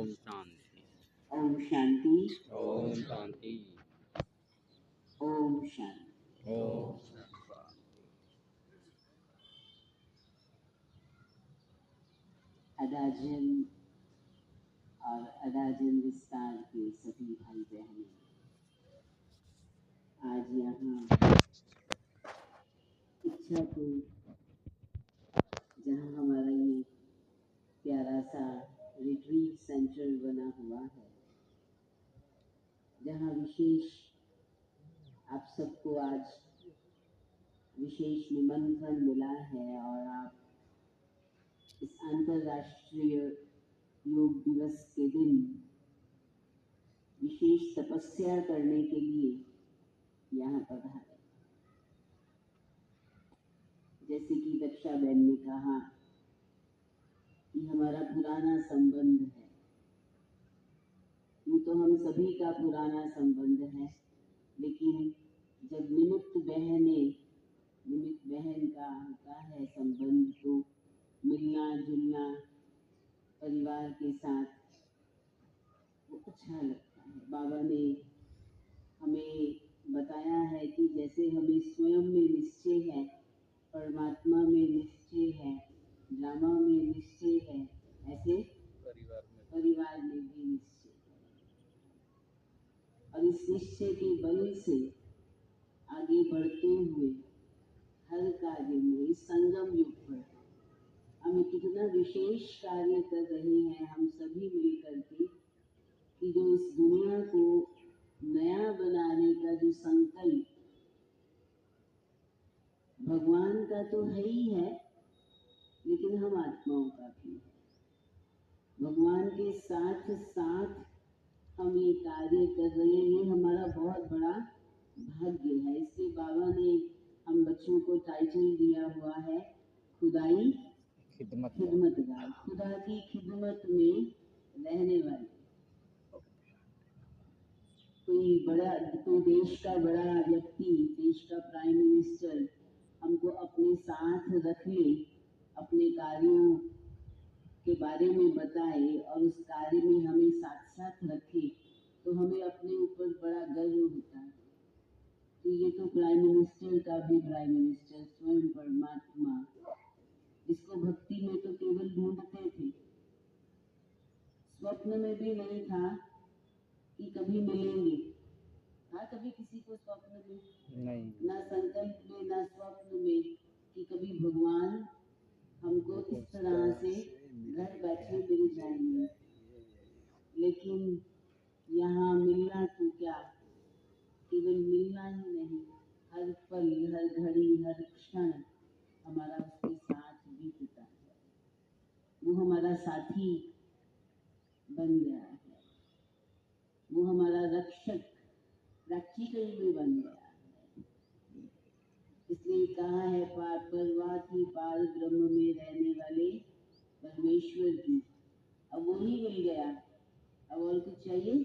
ओम शांति। ओम शांति। ओम शांति। ओम शांति। ओम अदाजन और अदाजन विस्तार के सभी भाई बहनें, आज यहाँ इच्छापुर, जहाँ हमारा ये प्यारा सा रिट्रीट सेंटर बना हुआ है, जहाँ विशेष आप सबको आज विशेष निमंत्रण मिला है और आप इस अंतर्राष्ट्रीय योग दिवस के दिन विशेष तपस्या करने के लिए यहाँ पधारे। जैसे कि दक्षा बहन ने कहा कि हमारा पुराना संबंध है, ये तो हम सभी का पुराना संबंध है, लेकिन जब निमित्त बहन का होता है संबंध, तो मिलना जुलना परिवार के साथ वो अच्छा लगता है। बाबा ने हमें बताया है कि जैसे हमें स्वयं में निश्चय है, परमात्मा में निश्चय है, ड्रामा में निश्चय है, ऐसे परिवार में भी निश्चय है। और इस निश्चय के बल से आगे बढ़ते हुए हर कार्य में इस संगम युग पर हमें कितना विशेष कार्य कर रहे हैं हम सभी मिलकर के, कि जो इस दुनिया को नया बनाने का जो संकल्प भगवान का तो है ही है, लेकिन हम आत्माओं का भी है। भगवान के साथ साथ हम ये कार्य कर रहे हैं, ये हमारा बहुत बड़ा भाग्य है। इसलिए बाबा ने हम बच्चों को टाइटल दिया हुआ है खुदाई खिदमतगार, खुदा की खिदमत में रहने वाले। कोई देश का बड़ा व्यक्ति, देश का प्राइम मिनिस्टर हमको अपने साथ रख ले, अपने कार्यों के बारे में बताए और उस कार्य में हमें साथ साथ रखे, तो हमें अपने ऊपर बड़ा गर्व होता है। तो ये तो प्राइम मिनिस्टर का भी प्राइम मिनिस्टर स्वयं परमात्मा, जिसको भक्ति में तो केवल ढूंढते थे, स्वप्न में भी नहीं था कि कभी मिलेंगे। था कभी किसी को स्वप्न में? नहीं। ना संकल्प में, ना स्वप्न में कि कभी भगवान हमको इस तरह से घर बैठे मिल जाएंगे। लेकिन यहाँ मिलना तो क्या, केवल मिलना ही नहीं, हर पल, हर घड़ी, हर क्षण हमारा उसके साथ बीतता है। वो हमारा साथी बन गया है, वो हमारा रक्षक प्रैक्टिकल में बन गया है। इसलिए कहा है परवा की पार ब्रह्म में रहने वाले परमेश्वर की, अब वही मिल गया। अब और कुछ चाहिए?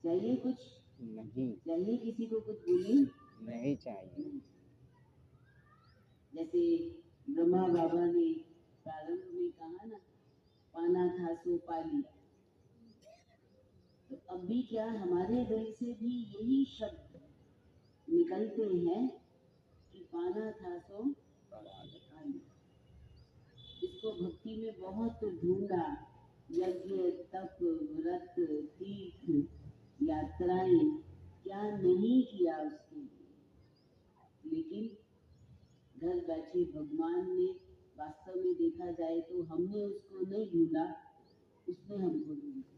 चाहिए कुछ नहीं? चाहिए किसी को कुछ? बोलिए नहीं चाहिए। जैसे ब्रह्मा बाबा ने प्रारंभ में कहा ना, पाना था सो पा लिया। तो अब भी क्या हमारे दिल से भी यही शब्द निकलते हैं कि पाना था सो पा लिया। इसको भक्ति में बहुत ढूंढा, यज्ञ, तप, व्रत, तीर्थ, यात्राएं, क्या नहीं किया उसके लिए, लेकिन घर बैठे भगवान ने, वास्तव में देखा जाए तो हमने उसको नहीं ढूंढा, उसने हमको ढूंढा।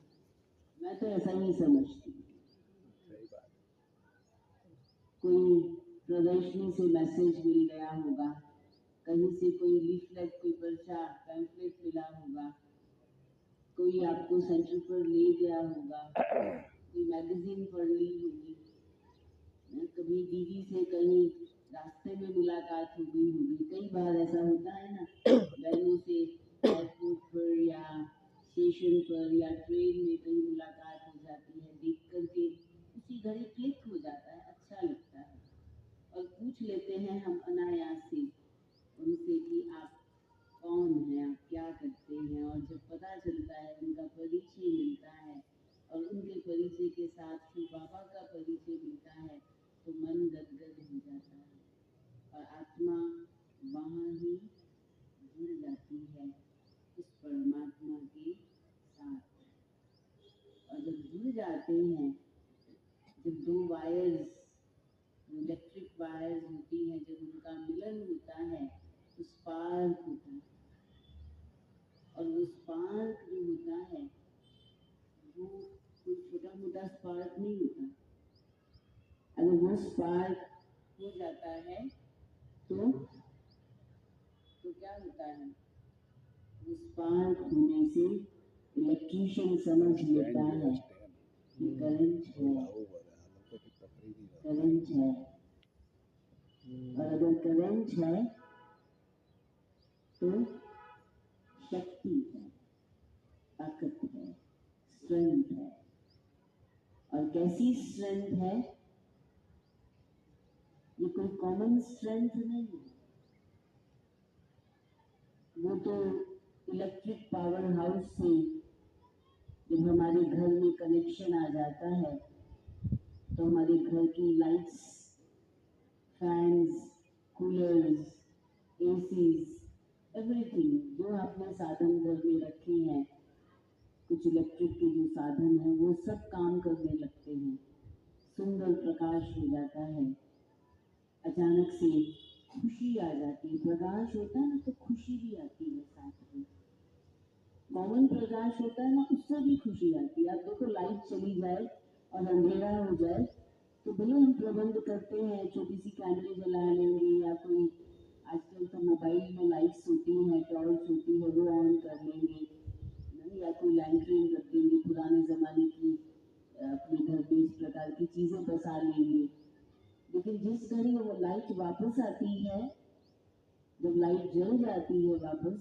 मैं तो ऐसा ही समझती हूँ। कोई प्रदर्शनी से मैसेज मिल गया होगा, कहीं से कोई लीफलेट, कोई पर्चा, पैम्फलेट मिला होगा, कोई आपको सेंटर पर ले गया होगा, कोई मैगजीन पढ़ ली होगी, कभी दीदी से कहीं रास्ते में मुलाकात हो गई होगी। कई बार ऐसा होता है ना, बहनों से एयरपोर्ट पर या स्टेशन पर या ट्रेन में कहीं मुलाकात हो जाती है, देख करके उसी घड़ी क्लिक हो जाता है, अच्छा लगता है, और पूछ लेते हैं हम अनायास से उनसे कि आप कौन हैं, आप क्या करते हैं। और जब पता चलता है, उनका परिचय आते हैं, जब दो वायर्स, इलेक्ट्रिक वायर्स होती हैं, जब उनका मिलन होता है तो स्पार्क होता है। और वो स्पार्क जो होता है वो कोई छोटा मोटा स्पार्क नहीं होता। अगर वो स्पार्क हो जाता है तो क्या होता है, वो स्पार्क होने से इलेक्ट्रीशियन समझ लेता है कि करंट है, करंट है। और अगर करंट है तो शक्ति है, ताकत है, स्ट्रेंथ है। और कैसी स्ट्रेंथ है, ये कोई कॉमन स्ट्रेंथ नहीं है। वो तो इलेक्ट्रिक पावर हाउस से जब हमारे घर में कनेक्शन आ जाता है तो हमारे घर की lights, fans, coolers, ACs, everything जो आपने साधन घर में रखे हैं, कुछ इलेक्ट्रिक के जो साधन हैं वो सब काम करने लगते हैं। सुंदर प्रकाश हो जाता है, अचानक से खुशी आ जाती है। प्रकाश होता है ना तो खुशी भी आती है साथ में। कॉमन प्रकाश होता है ना, उससे भी खुशी आती है। आप देखो, लाइट चली जाए और अंधेरा हो जाए तो भले हम प्रबंध करते हैं, छोटी सी कैंडल जला लेंगे, या कोई आजकल तो मोबाइल में लाइट्स होती हैं, टॉर्च होती है, वो ऑन कर लेंगे, या कोई लैंटर्न रख देंगे, पुराने ज़माने की अपने घर में इस प्रकार की चीज़ें बसा लेंगे। लेकिन जिस घड़ी वो लाइट वापस आती है, जब लाइट जल जाती है वापस,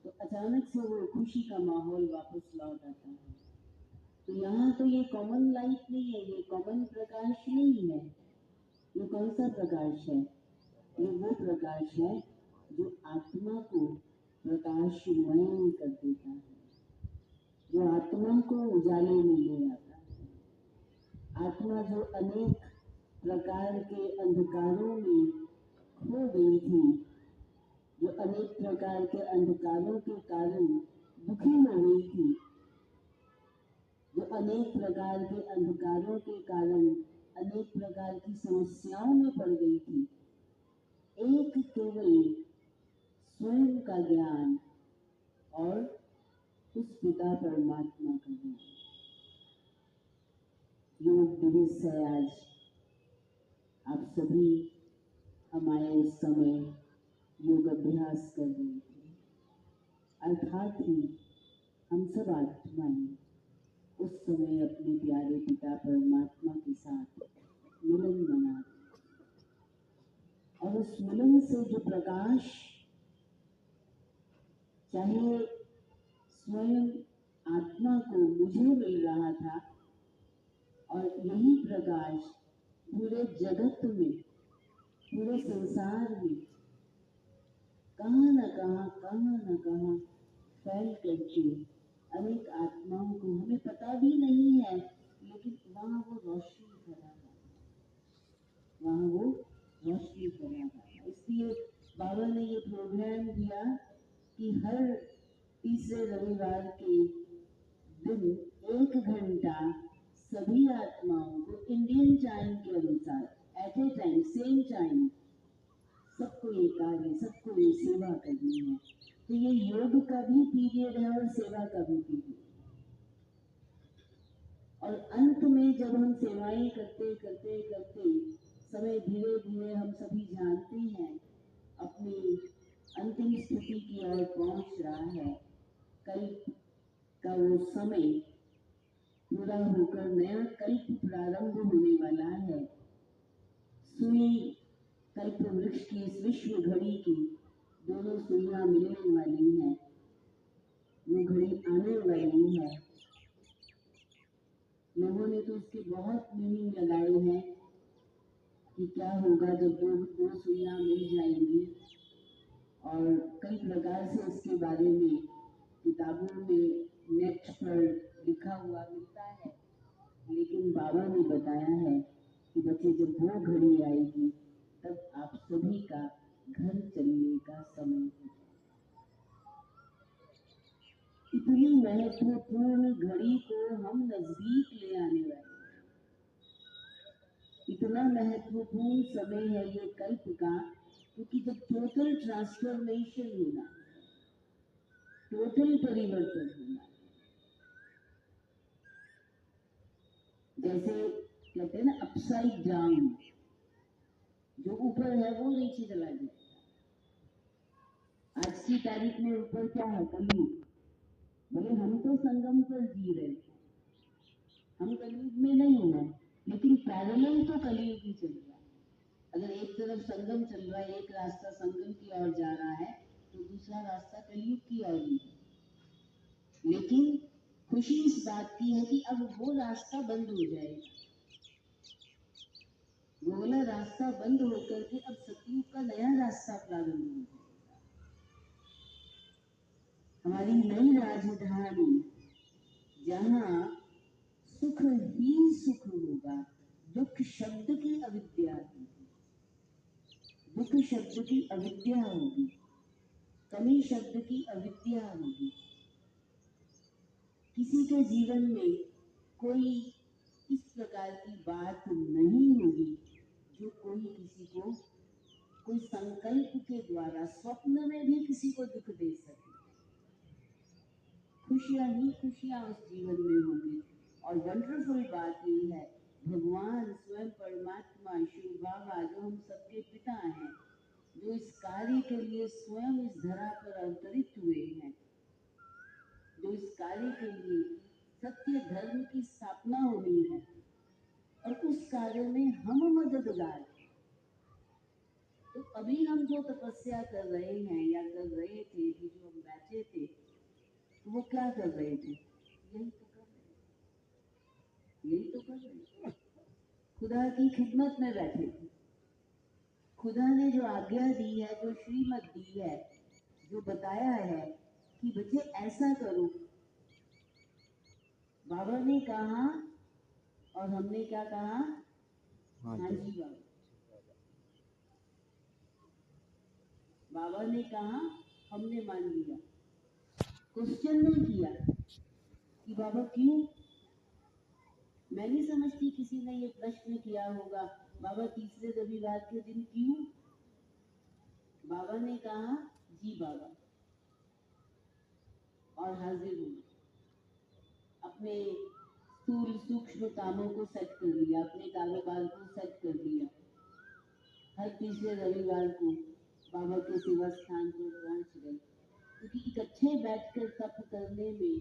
तो अचानक से वो खुशी का माहौल वापस लौट आता है। तो यहाँ तो ये कॉमन लाइट नहीं है, ये कॉमन प्रकाश नहीं है। ये कौन सा प्रकाश है? ये वो प्रकाश है जो आत्मा को प्रकाशमय कर देता है, जो आत्मा को उजाले में ले आता है। आत्मा जो अनेक प्रकार के अंधकारों में खो गई थी, जो अनेक प्रकार के अंधकारों के कारण दुखी हो गई थी, जो अनेक प्रकार के अंधकारों के कारण अनेक प्रकार की समस्याओं में पड़ गई थी, एक केवल स्वयं का ज्ञान और उस पिता परमात्मा का ज्ञान। योग दिवस है आज, आप सभी हमारे उस समय योग अभ्यास कर रहे थे, अर्थात ही हम सब आत्माएं उस समय अपने प्यारे पिता परमात्मा के साथ मिलन बना, और उस मिलन से जो प्रकाश चाहे स्वयं आत्मा को मुझे मिल रहा था, और यही प्रकाश पूरे जगत में, पूरे संसार में कहाँ न कहाँ फैल करके अनेक आत्माओं को, हमें पता भी नहीं है, लेकिन वहाँ वो रोशनी फैला था, वहाँ वो रोशनी फैला था। इसलिए बाबा ने ये प्रोग्राम दिया कि हर तीसरे रविवार के दिन 1 घंटा सभी आत्माओं को इंडियन टाइम के अनुसार, at a time, same time, सबको ये कार्य, सबको ये सेवा करनी है। तो ये योग का भी पीरियड है और सेवा का भी पीरियड। और अंत में जब हम सेवाएं करते करते करते समय धीरे धीरे हम सभी जानते हैं अपनी अंतिम स्थिति की ओर पहुंच रहा है, कल्प का वो समय पूरा होकर नया कल्प प्रारंभ होने वाला है। सुई कल्प वृक्ष की इस विश्व घड़ी की दोनों सुइयां मिलने वाली हैं, वो घड़ी आने वाली है। लोगों ने तो उसके बहुत मीनिंग लगाए हैं कि क्या होगा जब दो सुइयां मिल जाएंगी, और कई प्रकार से इसके बारे में किताबों में, नेट पर लिखा हुआ मिलता है। लेकिन बाबा ने बताया है कि बच्चे, जब वो घड़ी आएगी तब आप सभी का घर चलने का समय है। इतनी महत्वपूर्ण घड़ी को हम नजदीक ले आने वाले, इतना महत्वपूर्ण समय है ये कल्प का, क्योंकि जब टोटल ट्रांसफॉर्मेशन होना, टोटल परिवर्तन होना, जैसे कहते हैं ना अपसाइड डाउन, जो ऊपर है वो नीचे चला जाए। आज की तारीख में ऊपर क्या है? कलयुग। बोले हम तो संगम पर जी रहे, हम कलयुग में नहीं है, लेकिन पैरेलल तो कलयुग ही चल रहा है। अगर एक तरफ संगम चल रहा है, एक रास्ता संगम की ओर जा रहा है, तो दूसरा रास्ता कलयुग की ओर ही है। लेकिन खुशी इस बात की है कि अब वो रास्ता बंद हो जाएगा, वो वाला रास्ता बंद होकर के अब सतयुग का नया रास्ता प्रारंभ हो जाएगा। हमारी नई राजधानी, जहाँ सुख ही सुख होगा, दुख शब्द की अविद्या होगी, दुख शब्द की अविद्या होगी, कमी शब्द की अविद्या होगी। किसी के जीवन में कोई इस प्रकार की बात नहीं होगी जो कोई किसी को कोई संकल्प के द्वारा स्वप्न में भी किसी को दुख दे सके। खुशियां ही खुशियां उस जीवन में होंगी। और वंडरफुल बात ये है, भगवान स्वयं परमात्मा शिव बाबा, जो हम सबके पिता हैं, जो इस कार्य के लिए स्वयं इस धरा पर अवतरित हुए हैं, जो इस कार्य के लिए सत्य धर्म की स्थापना होनी है, और उस कार्य में हम मददगार हैं। तो अभी हम जो तपस्या कर रहे हैं या कर रहे थे, जो हम बैठे थे, तो वो क्या कर रहे थे? यही तो कर रहे थे, यही तो कर रहे थे। खुदा की खिदमत में बैठे थे। खुदा ने जो आज्ञा दी है, जो श्रीमत दी है, जो बताया है कि बच्चे ऐसा करो, बाबा ने कहा और हमने क्या कहा? हाँ जी बाबा। बाबा ने कहा, हमने मान लिया, क्वेश्चन नहीं किया कि बाबा क्यों। मैं नहीं समझती किसी ने ये प्रश्न किया होगा, बाबा तीसरे रविवार के दिन क्यों? बाबा ने कहा जी बाबा, और हाजिर हुए। अपने स्थूल सूक्ष्म कामों को सेट कर लिया, अपने कारोबार को सेट कर लिया। हर तीसरे रविवार को बाबा के सेवा स्थान पर पहुंच गए, क्योंकि इकट्ठे बैठकर तप करने में,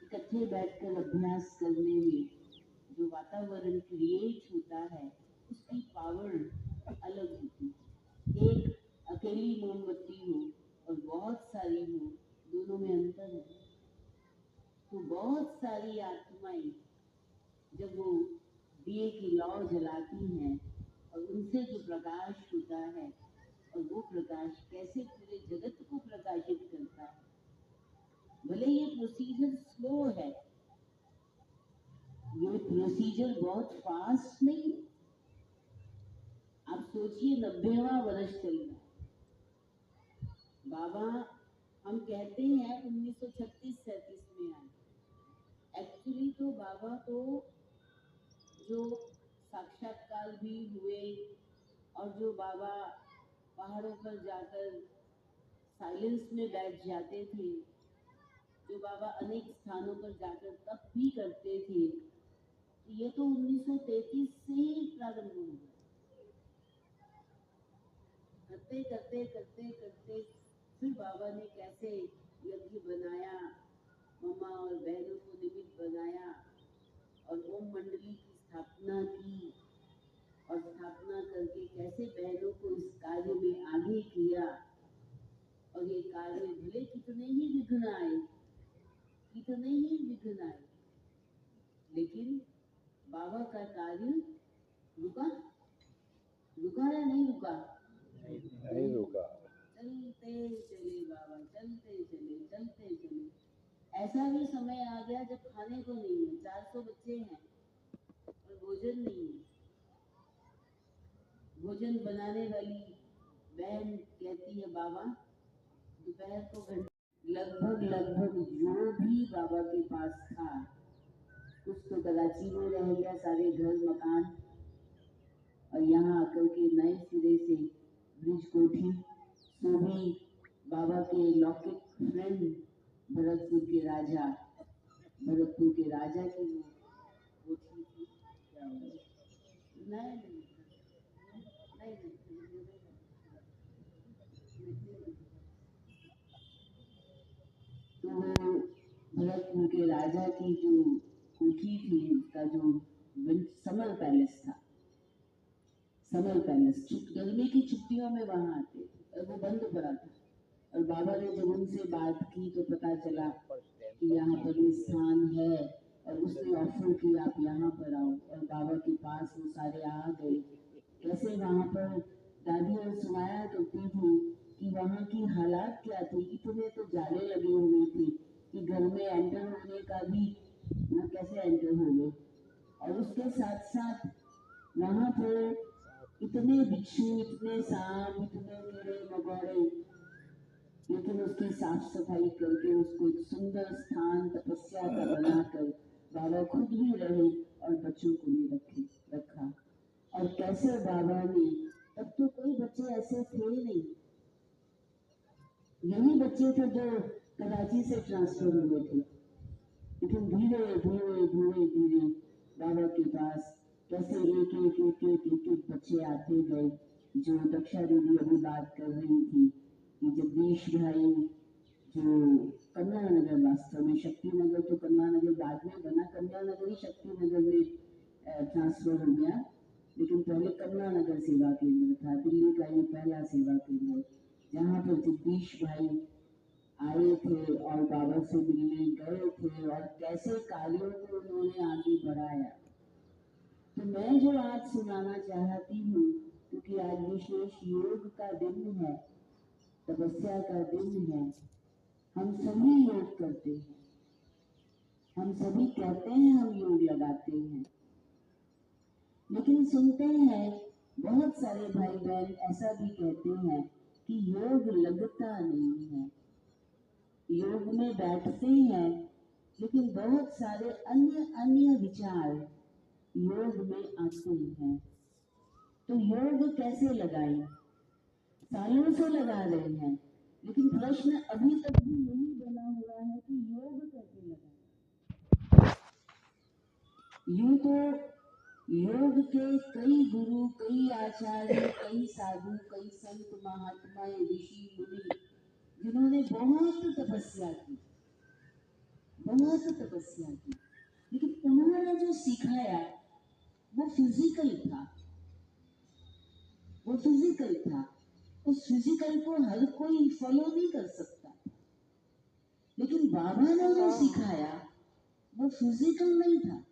इकट्ठे बैठकर अभ्यास करने में जो वातावरण क्रिएट होता है, उसकी पावर अलग होती है। एक अकेली मोमबत्ती हो और बहुत सारी हो, दोनों में अंतर है। तो बहुत सारी आत्माएं जब वो दिए की लौ जलाती हैं, और उनसे जो प्रकाश होता है, और वो प्रकाश कैसे पूरे जगत को प्रकाशित करता है। भले ये प्रोसीजर स्लो है, ये प्रोसीजर बहुत फास्ट नहीं। आप सोचिए 90वां वर्ष चल रहा है। बाबा हम कहते हैं 1936-37 में आए। एक्चुअली तो बाबा तो जो साक्षात्कार भी हुए, और जो बाबा पहाड़ों पर जाकर साइलेंस में बैठ जाते थे, जो बाबा अनेक स्थानों पर जाकर तप भी करते थे, ये तो 1933 से ही प्रारंभ हुआ। करते करते करते करते फिर बाबा ने कैसे यज्ञ बनाया, मम्मा और बहनों को निमित्त बनाया, और ओम मंडली की स्थापना की, और स्थापना करके कैसे बहनों को इस कार्य में आगे किया। और ये कार्य भले कितने ही विघ्न आए, कितने ही विघ्न आए, लेकिन बाबा का कार्य रुका? रुका या नहीं रुका? नहीं रुका। चलते चले बाबा, चलते चले, चलते चले। ऐसा भी समय आ गया जब खाने को नहीं है, 400 बच्चे हैं और भोजन नहीं है। भोजन बनाने वाली बहन कहती है, बाबा दोपहर को लगभग लगभग जो भी बाबा के पास था कुछ तो कराची में रह गया, सारे घर मकान, और यहाँ आकर के नए सिरे से ब्रिज कोठी, तो भी बाबा के लौकिक फ्रेंड भरतपुर के राजा की वो कोठी थी। नहीं नहीं तो वो भरतपुर के राजा की जो कोठी थी, उसका जो समर पैलेस था, समर पैलेस गर्मी की छुट्टियों में वहां आते थे और वो बंद पड़ा था। और बाबा ने जब उनसे बात की तो पता चला कि यहाँ पर ये स्थान है, और उसने ऑफर किया आप यहाँ पर आओ, और बाबा के पास वो सारे आ गए। कैसे वहाँ पर दादी और सुनाया करती थी कि वहाँ की हालात क्या थी, इतने तो जाले लगे हुए थे कि घर में एंटर होने का भी ना कैसे एंटर हो गए, और उसके साथ साथ वहाँ पर इतने बिच्छू, इतने सांप, इतने कीड़े मकोड़े, लेकिन उसकी साफ सफाई करके उसको एक सुंदर स्थान तपस्या का बनाकर बाबा खुद भी रहे और बच्चों को भी रखा। और कैसे बाबा ने, तब तो कोई बच्चे ऐसे थे नहीं, यही बच्चे थे जो कराची से ट्रांसफर हुए थे, लेकिन धीरे धीरे धीरे धीरे बाबा के पास कैसे एक एक एक एक एक एक बच्चे आते गए। जो दक्षा दीदी अभी बात कर रही थी कि जगदीश भाई जो कमला नगर, वास्तव में शक्ति नगर तो कमला नगर बाद में बना, कमला नगर ही शक्ति नगर में ट्रांसफर हो गया, लेकिन पहले कमला नगर सेवा केंद्र था, दिल्ली का ये पहला सेवा केंद्र, जहाँ पर जगदीश भाई आए थे और बाबा से मिलने गए थे, और कैसे कार्यों को उन्होंने आगे बढ़ाया। तो मैं जो आज सुनाना चाहती हूँ, क्योंकि आज विशेष योग का दिन है, तपस्या का दिन है, हम सभी योग करते हैं, हम सभी कहते हैं हम योग लगाते हैं, लेकिन सुनते हैं बहुत सारे भाई बहन ऐसा भी कहते हैं कि योग लगता नहीं है। योग में बैठते हैं, लेकिन बहुत सारे अन्य अन्य विचार योग में आते हैं। तो योग कैसे लगाएं? सालों से लगा रहे हैं, लेकिन प्रश्न अभी तक भी यही बना हुआ है कि योग कैसे लगाएं। यूं तो योग के कई गुरु, कई आचार्य, कई साधु, कई संत महात्मा, ऋषि मुनि, जिन्होंने बहुत तपस्या की, लेकिन उन्होंने जो सिखाया वो फिजिकल था, उस फिजिकल को हर कोई फॉलो नहीं कर सकता, लेकिन बाबा ने जो सिखाया वो फिजिकल नहीं था।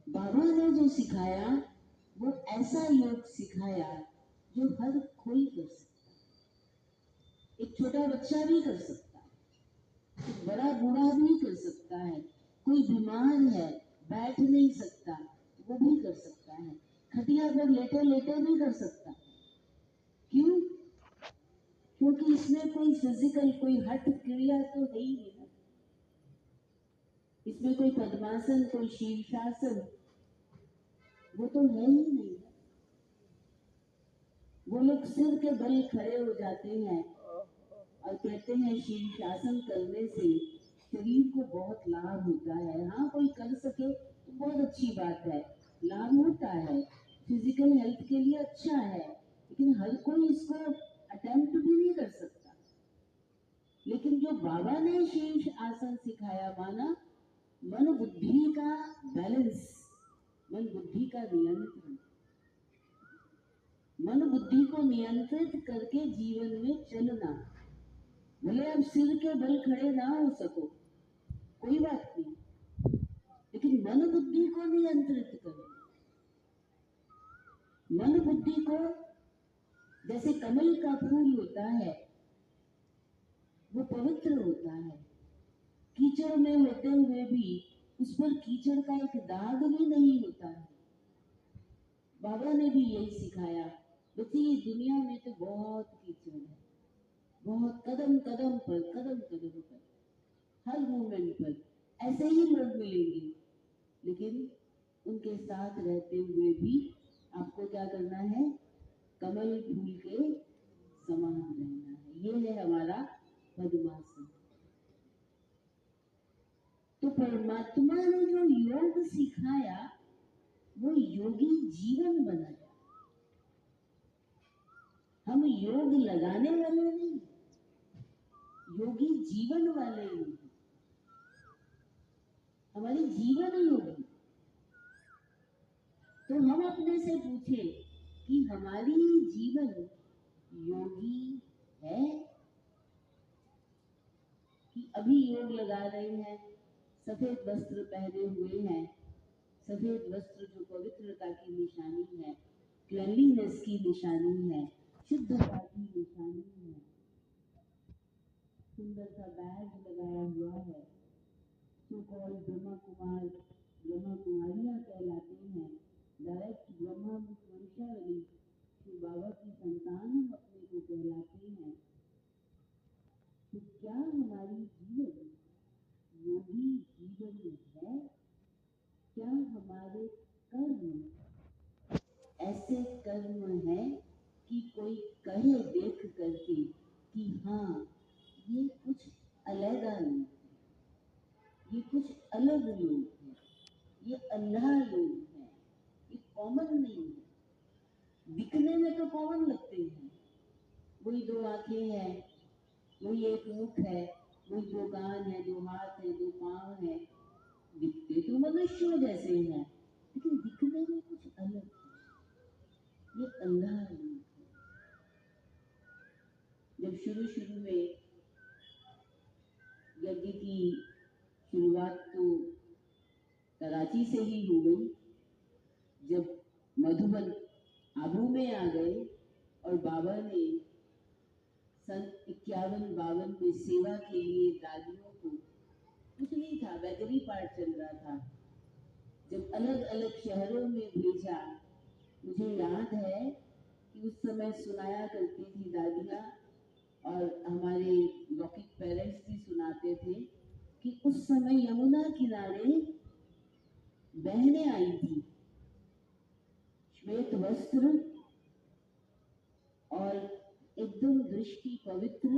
बाबा ने जो सिखाया वो ऐसा योग सिखाया जो हर कोई कर सकता है। एक छोटा बच्चा भी कर सकता है, एक बड़ा बूढ़ा भी कर सकता है, कोई बीमार है बैठ नहीं सकता वो भी कर सकता है, खटिया पर लेटे लेटे भी कर सकता है। क्यों? क्योंकि इसमें कोई फिजिकल, कोई हठ क्रिया तो है ही नहीं। इसमें कोई पद्मासन, कोई शीर्षासन, वो तो है ही नहीं। वो लोग सिर के बल खड़े हो जाते हैं और कहते हैं शीर्षासन करने से शरीर को बहुत लाभ होता है। हाँ, कोई कर सके तो बहुत अच्छी बात है, लाभ होता है, फिजिकल हेल्थ के लिए अच्छा है, लेकिन हर कोई इसको अटेम्प्ट भी नहीं कर सकता। लेकिन जो बाबा ने शीर्ष आसन सिखाया, माना मन बुद्धि का बैलेंस, मन बुद्धि का नियंत्रण, मन बुद्धि को नियंत्रित करके जीवन में चलना। भले आप सिर के बल खड़े ना हो सको, कोई बात नहीं, लेकिन मन बुद्धि को नियंत्रित करो। मन बुद्धि को, जैसे कमल का फूल होता है वो पवित्र होता है, कीचड़ में होते हुए भी उस पर कीचड़ का एक दाग भी नहीं होता है। बाबा ने भी यही सिखाया, बच्चे ये दुनिया में तो बहुत कीचड़ है, बहुत कदम कदम पर हर मोमेंट पर ऐसे ही लोग मिलेंगे, लेकिन उनके साथ रहते हुए भी आपको क्या करना है? कमल फूल के समान रहना है। ये है हमारा पद्मासन। तो परमात्मा ने जो योग सिखाया वो योगी जीवन बनाया। हम योग लगाने वाले नहीं, योगी जीवन वाले हैं। हमारी जीवन योगी। तो हम अपने से पूछे कि हमारी जीवन योगी है कि अभी योग लगा रहे हैं, सफेद वस्त्र पहने हुए हैं, सफेद वस्त्र जो पवित्रता की निशानी है, क्लीनलीनेस की निशानी है, शुद्धता की निशानी है, सुंदर सा बैग लगाया हुआ है, सो कॉल्ड ब्रह्मा कुमार ब्रह्मा कुमारियां कहलाते हैं, डायरेक्ट ब्रह्मा वंशावली शिव बाबा की संतान हम अपने को कहलाते हैं। तो क्या हमारी जीवन योगी जीवन है? क्या हमारे कर्म ऐसे कर्म है कि कोई कहे देख करके कि हाँ ये कुछ अलग लोग है, ये कुछ अलग लोग है, ये अल्लाह लोग है, ये कॉमन नहीं है। दिखने में तो कॉमन लगते हैं, वही दो आंखें हैं, वही एक मुख है, वही दो कान है, दो हाथ है, दो पांव है, दिखते तो मनुष्यों जैसे हैं, लेकिन दिखने में कुछ अलग है। ये अल्लाह लोग है। जब शुरू में यज्ञ की शुरुआत तो कराची से ही हो गई। जब मधुबन आबू में आ गए और बाबा ने सन 51-52 में सेवा के लिए दादियों को, कुछ नहीं था, वैगरी पाठ चल रहा था, जब अलग अलग शहरों में भेजा, मुझे याद है कि उस समय सुनाया करती थी दादियाँ और हमारे लौकिक पेरेंट्स भी सुनाते थे कि उस समय यमुना किनारे बहनें आई थी, श्वेत वस्त्र और एकदम दृष्टि पवित्र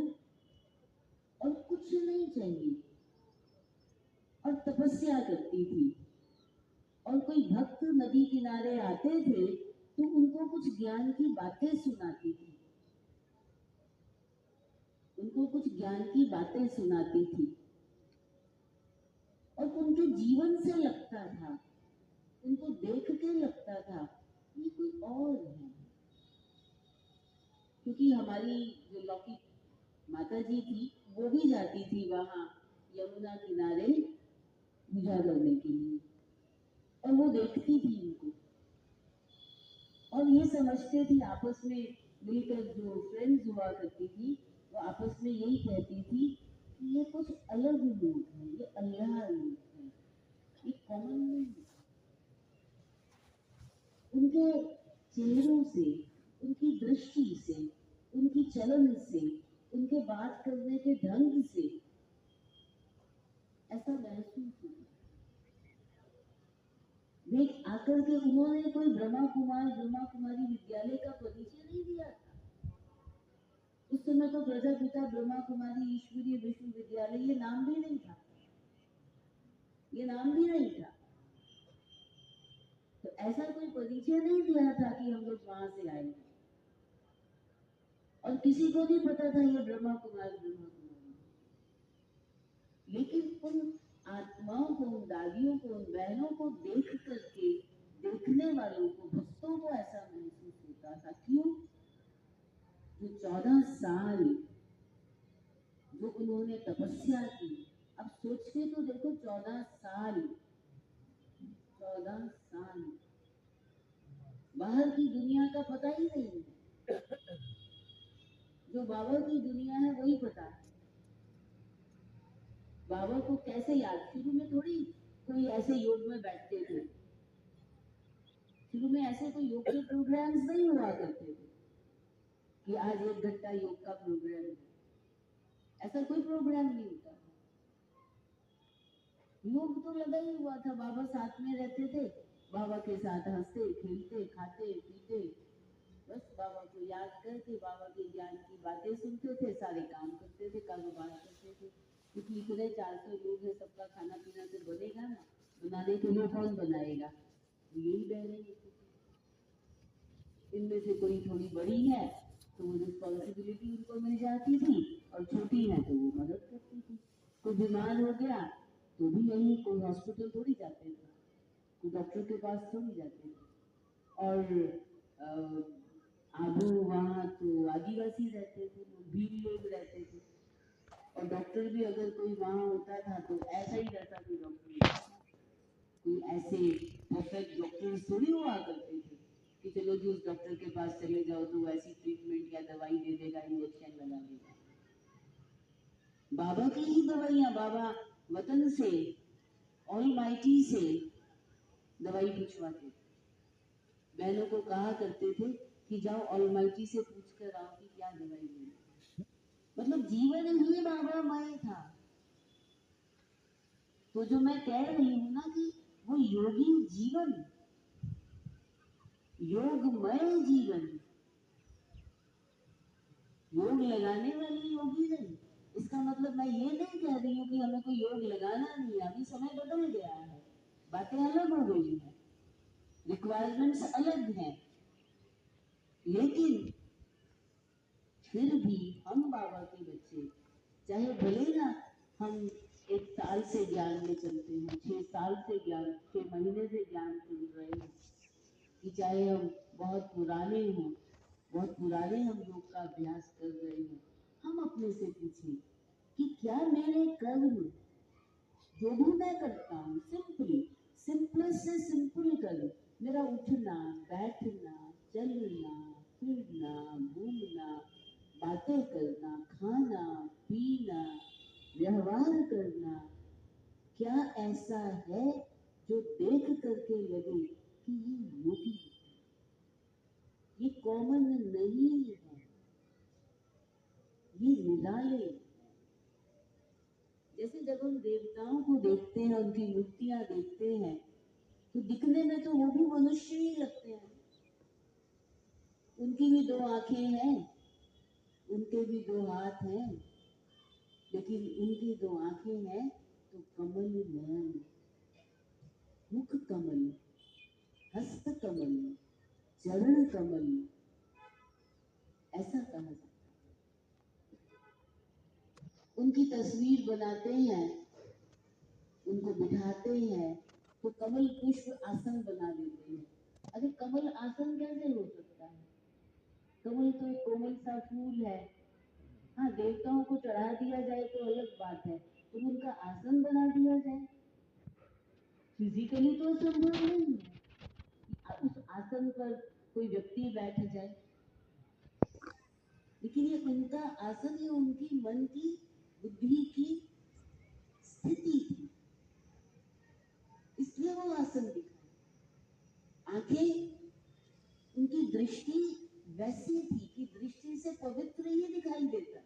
और कुछ नहीं चाहिए, और तपस्या करती थी। और कोई भक्त नदी किनारे आते थे तो उनको कुछ ज्ञान की बातें सुनाती थी, उनको कुछ ज्ञान की बातें सुनाती थी, और उनके जीवन से लगता था, उनको देख के लगता था ये कोई और है। क्योंकि हमारी जो लौकिक माता जी थी वो भी जाती थी वहां यमुना किनारे पूजा करने के लिए, और वो देखती थी उनको और ये समझते थी, आपस में मिलकर जो फ्रेंड्स हुआ करती थी वो आपस में यही कहती थी कि ये कुछ अलग लोग हैं, ये अल्लाह लोग हैं, ये कॉमन नहीं है। उनके चेहरों से, उनकी दृष्टि से, उनकी चलन से, उनके बात करने के ढंग से ऐसा महसूस हुआ। वे आकर के उन्होंने कोई ब्रह्मा कुमारी विद्यालय का परिचय नहीं दिया था। उस समय तो प्रजापिता ब्रह्मा कुमारी ईश्वरीय विश्वविद्यालय ये नाम भी नहीं था, ये नाम भी नहीं था। तो ऐसा कोई परिचय नहीं दिया था कि हम लोग वहां से आए, और किसी को नहीं पता था ये ब्रह्मा कुमारी। लेकिन उन आत्माओं को, उन दादियों को, उन बहनों को देख करके देखने वालों को, भक्तों को ऐसा महसूस होता था। क्यों? जो 14 साल जो उन्होंने तपस्या की, अब सोच के तो देखो, 14 साल बाहर की दुनिया का पता ही नहीं है, जो बाबा की दुनिया है वही पता है। बाबा को कैसे याद, शुरू में थोड़ी कोई ऐसे योग में बैठते थे, शुरू में ऐसे कोई योग के प्रोग्राम्स नहीं हुआ करते थे कि आज 1 घंटा योग का प्रोग्राम है। ऐसा कोई प्रोग्राम नहीं होता था। योग तो लगा ही हुआ था, बाबा साथ में रहते थे, बाबा के साथ हंसते खेलते खाते पीते, बस बाबा को याद करके बाबा के ज्ञान की बातें सुनते थे, सारे काम करते थे, कारोबार करते थे। क्योंकि इतने 400 लोग हैं, सबका खाना पीना तो बनेगा ना, बनाने के लिए कौन बनाएगा, यही बहने होती थी। इनमें से कोई थोड़ी बड़ी है तो वो रिस्पॉन्सिबिलिटी उनको मिल जाती थी, और छोटी है तो वो मदद करती थी। कोई बीमार हो गया तो भी यही, कोई हॉस्पिटल थोड़ी जाते थे, कोई डॉक्टर के पास थोड़ी जाते थे। और आबू वहाँ तो आदिवासी रहते थे, भील लोग रहते थे, और डॉक्टर भी अगर कोई वहाँ होता था तो ऐसा ही रहता, कोई डॉक्टर नहीं था। कोई ऐसे परफेक्ट डॉक्टर थोड़ी हुआ करते थे कि चलो जी उस डॉक्टर के पास चले जाओ तो वो ऐसी ट्रीटमेंट या दवाई दे देगा, इंजेक्शन लगा देगा। बाबा की ही दवाइयाँ, बाबा वतन से, ऑलमाइटी से दवाई पूछवाते थे। बहनों को कहा करते थे कि जाओ ऑलमाइटी से पूछ कर आओ कि क्या दवाई देनी। मतलब जीवन ही बाबामय था। तो जो मैं कह रही हूँ ना कि वो योगी जीवन, योगमय जीवन, योग लगाने वाली योगी नहीं। इसका मतलब मैं ये नहीं कह रही हूँ कि हमें कोई योग लगाना नहीं है, अभी समय बदल गया है, बातें अलग हो गई हैं, रिक्वायरमेंट्स अलग हैं, लेकिन फिर भी हम बाबा के बच्चे, चाहे भले ना हम 1 साल से ज्ञान में चलते हैं, 6 साल से ज्ञान, 6 महीने से ज्ञान सुन रहे हैं, कि चाहे हम बहुत पुराने हों, बहुत पुराने हम योग का अभ्यास कर रहे हैं, हम अपने से पूछें कि क्या मेरे कर्म, जो भी मैं करता हूँ, सिंपल से सिंपल कर्म, मेरा उठना बैठना चलना फिरना घूमना बातें करना खाना पीना व्यवहार करना, क्या ऐसा है जो देख करके लगे कि ये योगी, ये कॉमन नहीं है, ये निराले। जैसे जब हम देवताओं को देखते हैं, उनकी मूर्तियां देखते हैं, तो दिखने में तो वो भी मनुष्य ही लगते हैं। उनकी भी 2 आंखें हैं, उनके भी 2 हाथ हैं, लेकिन उनकी 2 आंखें हैं तो कमल नयन, मुख कमल, हस्त कमल, चरण कमल, ऐसा कहा जाता है। उनकी तस्वीर बनाते हैं, उनको बिठाते हैं तो कमल पुष्प आसन बना देते हैं। अरे कमल आसन कैसे हो सकता है? कमल तो एक कोमल सा फूल है। हाँ, देवताओं को चढ़ा दिया जाए तो अलग बात है, तो उनका आसन बना दिया जाए, फिजिकली तो संभव नहीं है उस आसन पर कोई व्यक्ति बैठ जाए, लेकिन ये उनका आसन, ये उनकी मन की बुद्धि की स्थिति थी, इसलिए वो आसन दिखा। आंखें, उनकी दृष्टि वैसी थी कि दृष्टि से पवित्र ही दिखाई देता,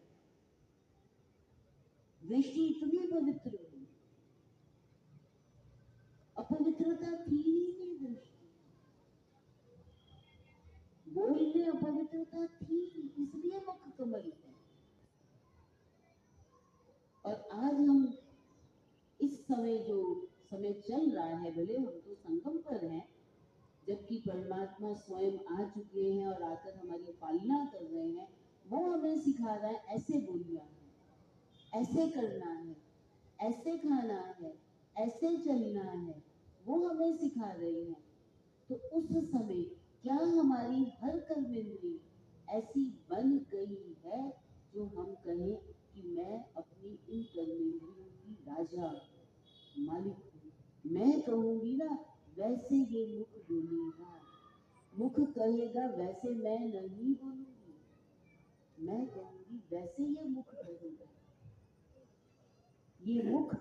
दृष्टि इतनी पवित्र हुई, अपवित्रता थी ही नहीं दृष्टि, बोल में अपवित्रता थी, इसलिए मुख कमल है। और आज हम इस समय जो समय चल रहा है, भले हम तो संगम पर हैं, जबकि परमात्मा स्वयं आ चुके हैं और आकर हमारी पालना कर रहे हैं, वो हमें सिखा रहा है ऐसे बोलना है, ऐसे करना है, ऐसे खाना है, ऐसे चलना है, वो हमें सिखा रहे हैं। तो उस समय क्या हमारी हर कर्मेंद्रिय ऐसी बन गई है जो हम कहें कि मैं अपनी इन कर्मेंद्रियों की राजा मालिक हूँ? मैं कहूंगी ना वैसे ये मुख बोलेगा, मुख कहेगा वैसे मैं नहीं बोलूंगी, मैं कहूंगी वैसे ये मुख कहेगा। ये मुख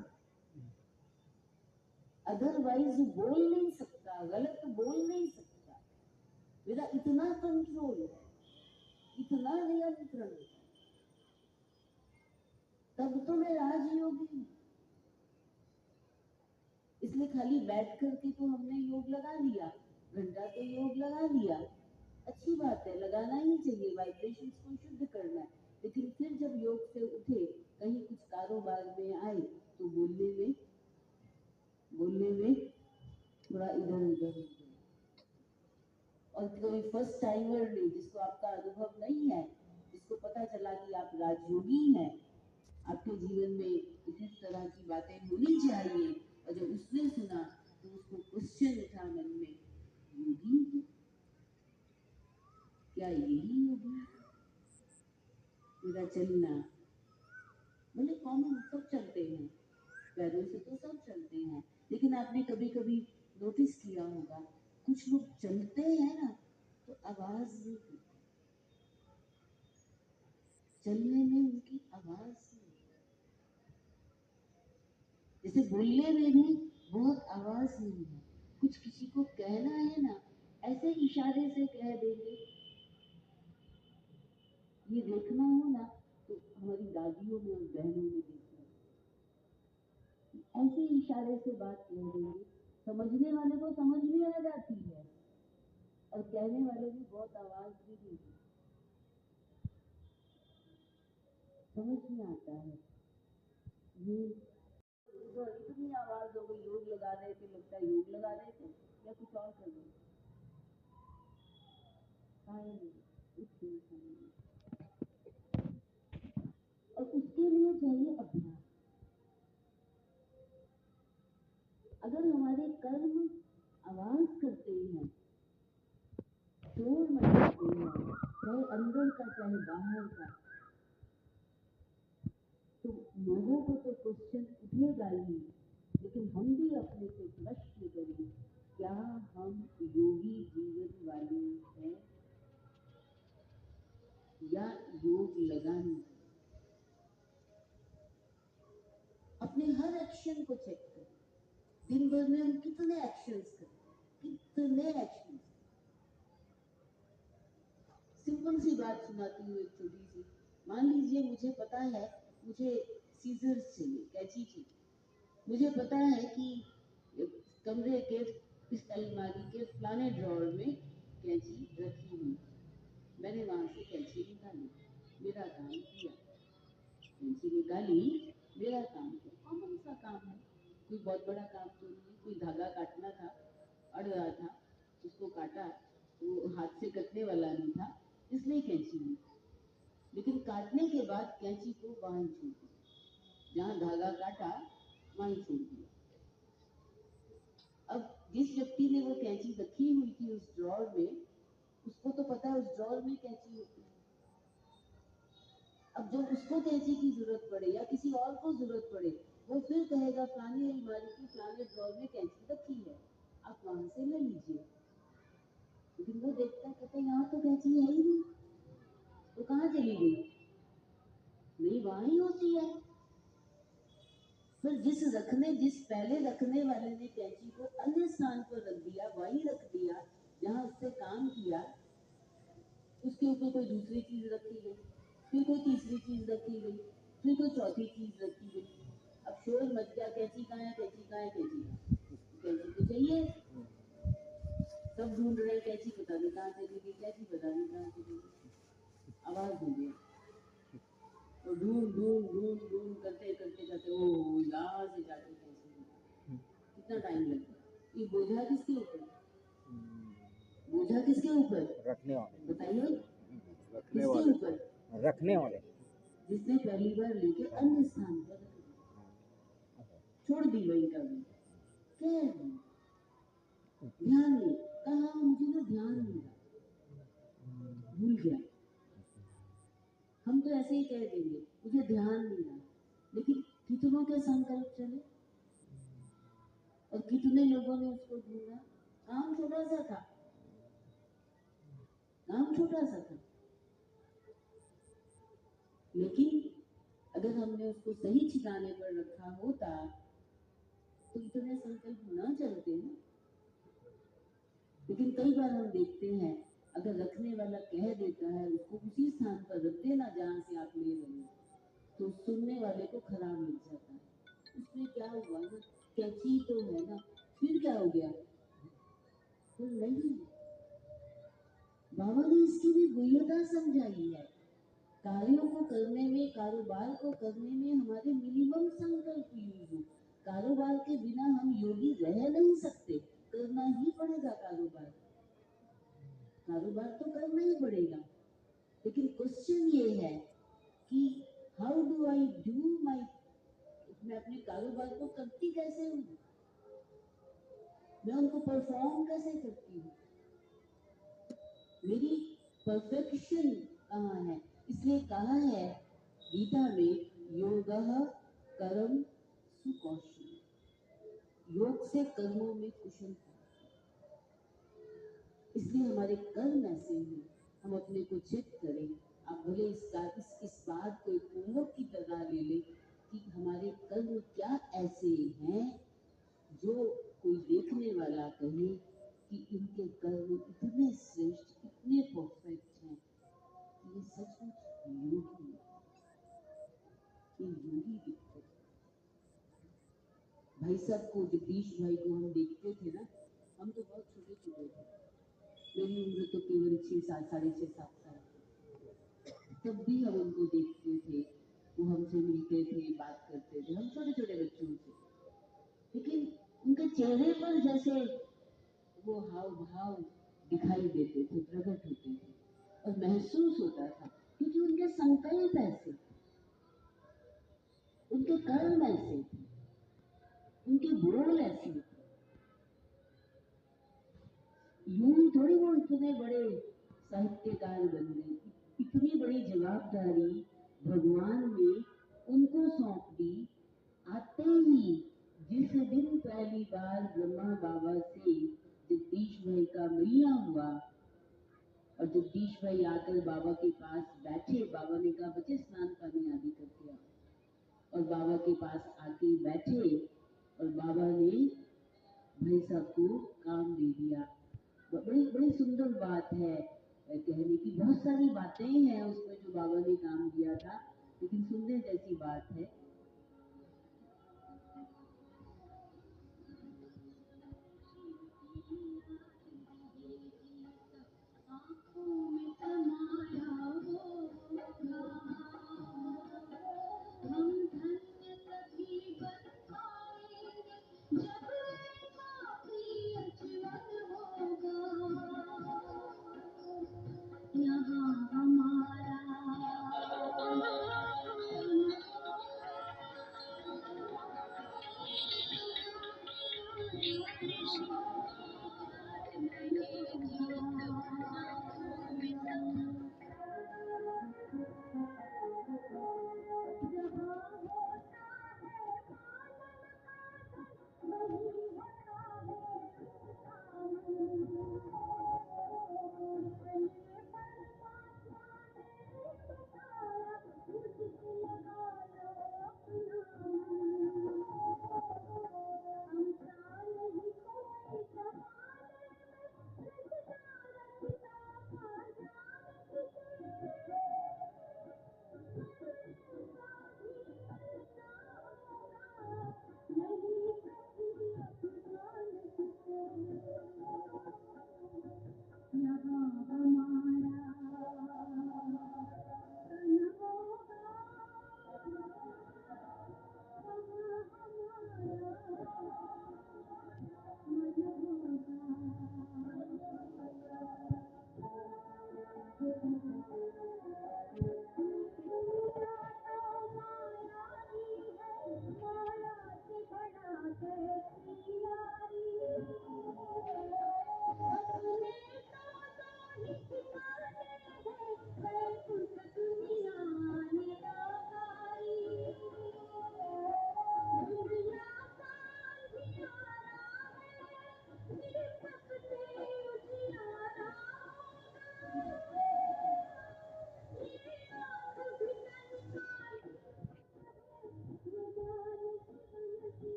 अदरवाइज बोल नहीं सकता, गलत बोल नहीं सकता, मेरा इतना कंट्रोल है, इतना नियंत्रण है। तब तो मैं राजयोगी हूँ। इसलिए खाली बैठ करके तो हमने योग लगा लिया, घंटा तो योग लगा लिया, अच्छी बात है, लगाना ही चाहिए, वाइब्रेशंस को शुद्ध करना है। लेकिन फिर जब योग से उठे, कहीं कुछ कारोबार में आए, तो बोलने में थोड़ा इधर उधर हो गया। और कोई फर्स्ट टाइमर ने, जिसको आपका अनुभव नहीं है, जिसको पता चला कि आप राजयोगी हैं, आपके जीवन में इस तरह की बातें होनी चाहिए, और जब उसने सुना तो उसको क्वेश्चन उठा मन में, योगी क्या यही योगी? मेरा चलना बोले कॉमन, सब चलते हैं, पैरों से तो सब चलते हैं, लेकिन आपने कभी कभी नोटिस किया होगा, कुछ लोग चलते हैं ना तो आवाज नहीं करते, चलने में उनकी आवाज नहीं, जैसे बोलने में भी बहुत आवाज नहीं है, कुछ किसी को कहना है ना, ऐसे इशारे से कह देंगे। ये देखना हो ना तो हमारी दादियों में और बहनों में देखना, ऐसे इशारे से बात कह देंगे, समझने वाले को समझ में आ जाती है, और कहने वाले भी बहुत आवाज भी देंगे, समझ में आता है। ये इतनी आवाज हो गई, योग लगा रहे थे, लगता है योग लगा रहे थे या कुछ और कर रहे थे, और उसके लिए चाहिए अभ्यास। अगर हमारे कर्म आवाज करते हैं, शोर मचाते हैं, चाहे अंदर का चाहे बाहर का, तो लोगों को तो क्वेश्चन उठेगा ही, लेकिन हम भी अपने से प्रश्न करें, क्या हम योगी जीवन वाले हैं या योग लगाने? अपने हर एक्शन को चेक करें, दिन भर में हम कितने एक्शंस करते, कितने एक्शंस। सिंपल सी बात सुनाती हूँ, एक छोटी सी। मान लीजिए मुझे पता है, मुझे सीजर्स चाहिए, कैंची चाहिए, मुझे पता है कि कमरे के इस अलमारी के फलाने ड्रॉर में कैंची रखी हुई, मैंने वहां से कैंची निकाली, मेरा काम किया, कैंची निकाली, मेरा काम किया, कॉमन सा काम है, कोई बहुत बड़ा काम तो नहीं, कोई धागा काटना था, अड़ रहा था, उसको काटा, वो हाथ से कटने वाला नहीं था, इसलिए कैंची ली, लेकिन काटने के बाद कैंची को वहां छोड़ दिया, जहाँ धागा काटा वहीं छोड़ दिया। अब जिस व्यक्ति ने वो कैंची रखी हुई थी उस ड्रॉर में, उसको तो पता है उस ड्रॉर में कैंची होती है। अब जब उसको कैंची की जरूरत पड़े या किसी और को जरूरत पड़े, वो फिर कहेगा फलानी अलमारी की फलाने ड्रॉर में कैंची रखी है, आप वहां से ले लीजिए। लेकिन वो देखता है, कहता है यहाँ तो कैंची है ही नहीं, तो कहाँ चली गई? नहीं, वहां ही होती है। फिर जिस पहले रखने वाले ने कैंची को अन्य स्थान पर रख दिया, वहीं रख दिया जहां उससे काम किया, उसके ऊपर कोई दूसरी चीज रखी गई, फिर कोई तीसरी चीज रखी गई, फिर कोई चौथी चीज रखी गई। अब शोर मच गया, कैंची कहाँ है, कैंची कहाँ है, कैंची कहाँ है? कैंची तो चाहिए, सब ढूंढ रहे हैं, कैंची पता नहीं कहाँ चली गई, कैंची पता नहीं कहाँ चली गई, आवाज हो गई, तो ढूंढ ढूंढ ढूंढ ढूंढ करते करते करते ओ यहाँ से जाके कैंची, कितना टाइम लग गया। ये बोझा किसके ऊपर, बोझा किसके ऊपर, रखने वाले, बताइए, रखने किसके वाले, ऊपर, रखने वाले, जिसने पहली बार लेके अन्य स्थान पर रख दिया, छोड़ दी वही कभी, क्या ध्यान नहीं, कहा मुझे ना ध्यान नहीं रहा, भूल गया। हम तो ऐसे ही कह देंगे मुझे ध्यान नहीं रहा, लेकिन कितनों के संकल्प चले और कितने लोगों ने उसको ढूंढा। काम छोटा सा था, काम छोटा सा था, लेकिन अगर हमने उसको सही ठिकाने पर रखा होता तो इतने संकल्प न चलते ना। लेकिन कई बार हम देखते हैं, अगर रखने वाला कह देता है उसको उसी स्थान पर रख देना जहां से आप ले रहे हो, तो सुनने वाले को खराब लग जाता है। उसमें क्या हुआ ना, कैची तो है ना, फिर क्या हो गया? तो नहीं, बाबा ने इसकी भी गुह्यता समझाई है। कार्यों को करने में, कारोबार को करने में हमारे मिनिमम संकल्प यूज हो। कारोबार के बिना हम योगी रह नहीं सकते, करना ही पड़ेगा कारोबार। कारोबार तो करना ही पड़ेगा, लेकिन क्वेश्चन ये है कि how do I do my, मैं अपने कारोबार को करती कैसे हूँ, मैं उनको परफॉर्म कैसे करती हूँ, मेरी परफेक्शन कहाँ है। इसलिए कहा है गीता में, योगः कर्म सुकौशल, योग से कर्मों में कुशलता। इसलिए हमारे कर्म ऐसे हैं, हम अपने को चेक करें। आप भले इस बात को एक होमवर्क की तरह ले लें कि हमारे कर्म क्या ऐसे हैं जो कोई देखने वाला कहे कि इनके कर्म इतने श्रेष्ठ, इतने परफेक्ट हैं, ये सचमुच योगी, ये योगी दिखते हैं। भाई साहब को, जगदीश भाई को हम देखते थे ना, हम तो बहुत छोटे छोटे थे, मेरी उम्र तो केवल 6 साल, 6.5 साल, तब भी हम उनको देखते थे, वो हमसे मिलते थे, बात करते थे, हम छोटे छोटे बच्चों से, लेकिन उनके चेहरे पर जैसे वो हाव भाव दिखाई देते थे, प्रकट होते थे और महसूस होता था, क्योंकि उनके संकल्प ऐसे, उनके कर्म ऐसे, उनके बोल ऐसे। यूं थोड़ी वो इतने बड़े साहित्यकार बन गए, इतनी बड़ी जवाबदारी भगवान ने उनको सौंप दी। आते ही जिस दिन पहली बार ब्रह्मा बाबा से जगदीश भाई का मिलना हुआ और जगदीश भाई आकर बाबा के पास बैठे, बाबा ने कहा बच्चे स्नान पानी आदि करके आओ, और बाबा के पास आके बैठे और बाबा ने भाई साहब को काम दे दिया। बड़ी बड़ी सुंदर बात है, कहने की बहुत सारी बातें हैं उसमें जो बाबा ने काम दिया था, लेकिन सुनने जैसी बात है।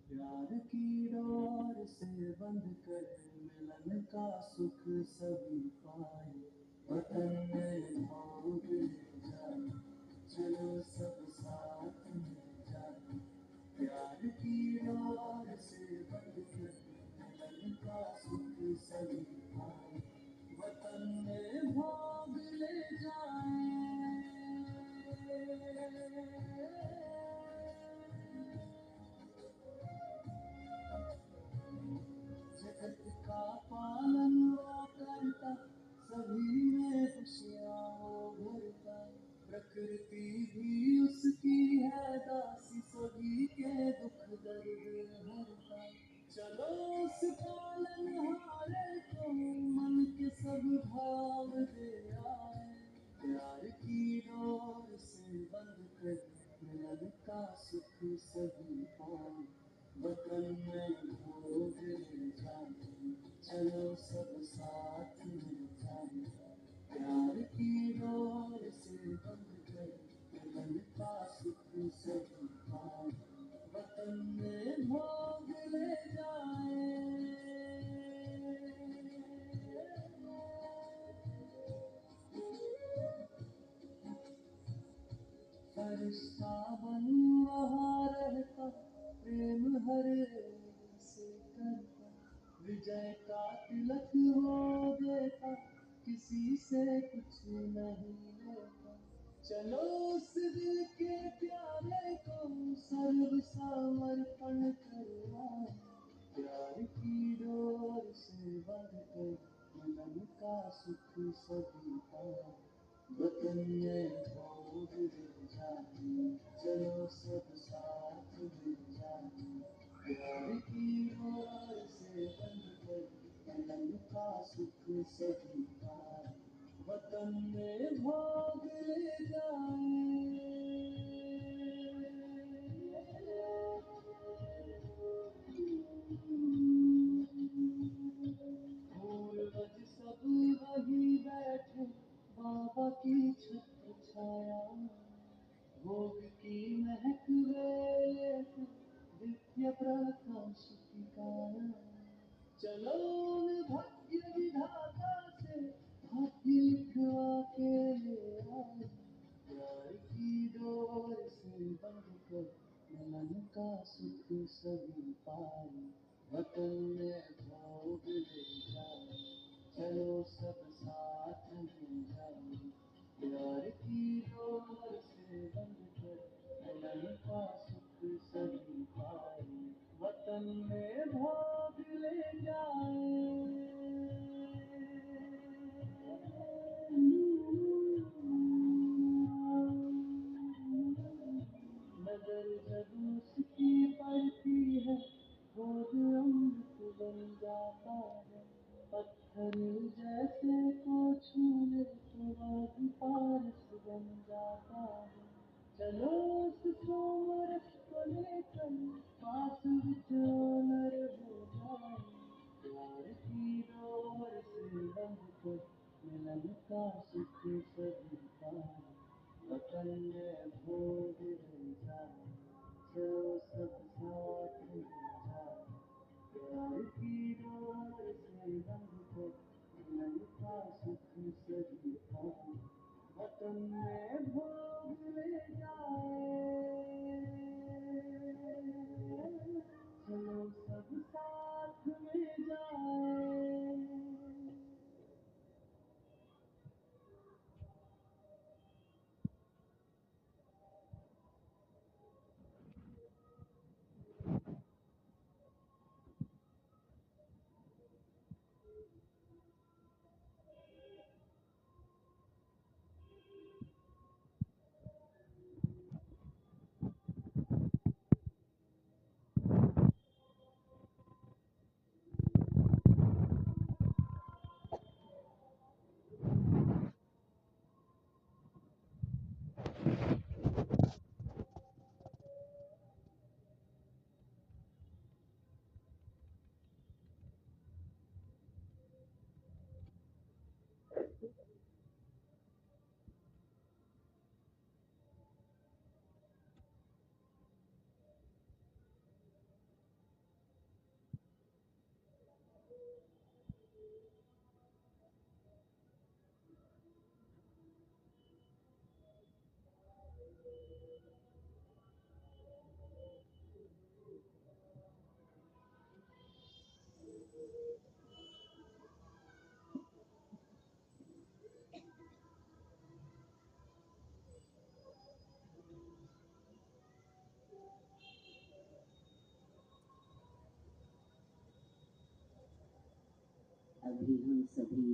प्यार की डोर से बंध कर मिलन का सुख सभी पाए वतन में भोग ले जाए चलो सब साथ में जाए प्यार की डोर से बंध कर मिलन का सुख सभी पाए वतन में भोग ले जाए जगत का पालन वो करता सभी में खुशियाँ वो भरता प्रकृति भी उसकी है दासी सभी के दुख दर्द हरता चलो उस पालनहारे को मन के सब भाव दे आए प्यार की डोर से बंध कर मिलन का सुख सभी पाए वतन में भोग ले जाए चलो सब साथ में जाए प्यार की डोर से बंध कर मिलन का सुख सभी पाए वतन में भोग ले जाए फरिश्ता बन वहाँ रहता प्रेम हर से करता विजय का तिलक वो देता किसी से कुछ नहीं लेता चलो उस दिल के प्यारे को सर्व समर्पण करवाए प्यार की डोर से बंध कर मिलन का सुख सभी पाए वतन में भोग ले जाए चलो सब साथ में जाए प्यार की डोर से सुख सभी पाए, वतन में भोग ले जाए। पूर्वज सब वही बैठे बाबा की छत्र छाया, भोग की महक वेले से दिव्य प्रकाश की काया। चलो मैं भाग्य विधाता से भाग्य लिखवा के ले आए, प्यार की डोर से बंध कर मिलन का सुख सभी पाए, वतन में भोग ले जाए, चलो सब साथ में जाए, प्यार की डोर से बंध कर मिलन का सुख सभी पाए, वतन में भोग ले जाए। नजर जब उसकी पड़ती है, भोग अमृत बन जाता है, पत्थर जैसे को छू ले तो राग पारस बन जाता है। चलो उस सोमरस को लेकर पास विचोनर हो जाए, प्यार की डोर से बंध कर मिलन का सुख सभी पाए, वतन में भोग ले जाए, चलो सब साथ में जाए, प्यार की डोर से बंध कर मिलन का सुख सभी पाए, वतन में भोग ले जाए, चलो सब साथ में जाए। अभी हम सभी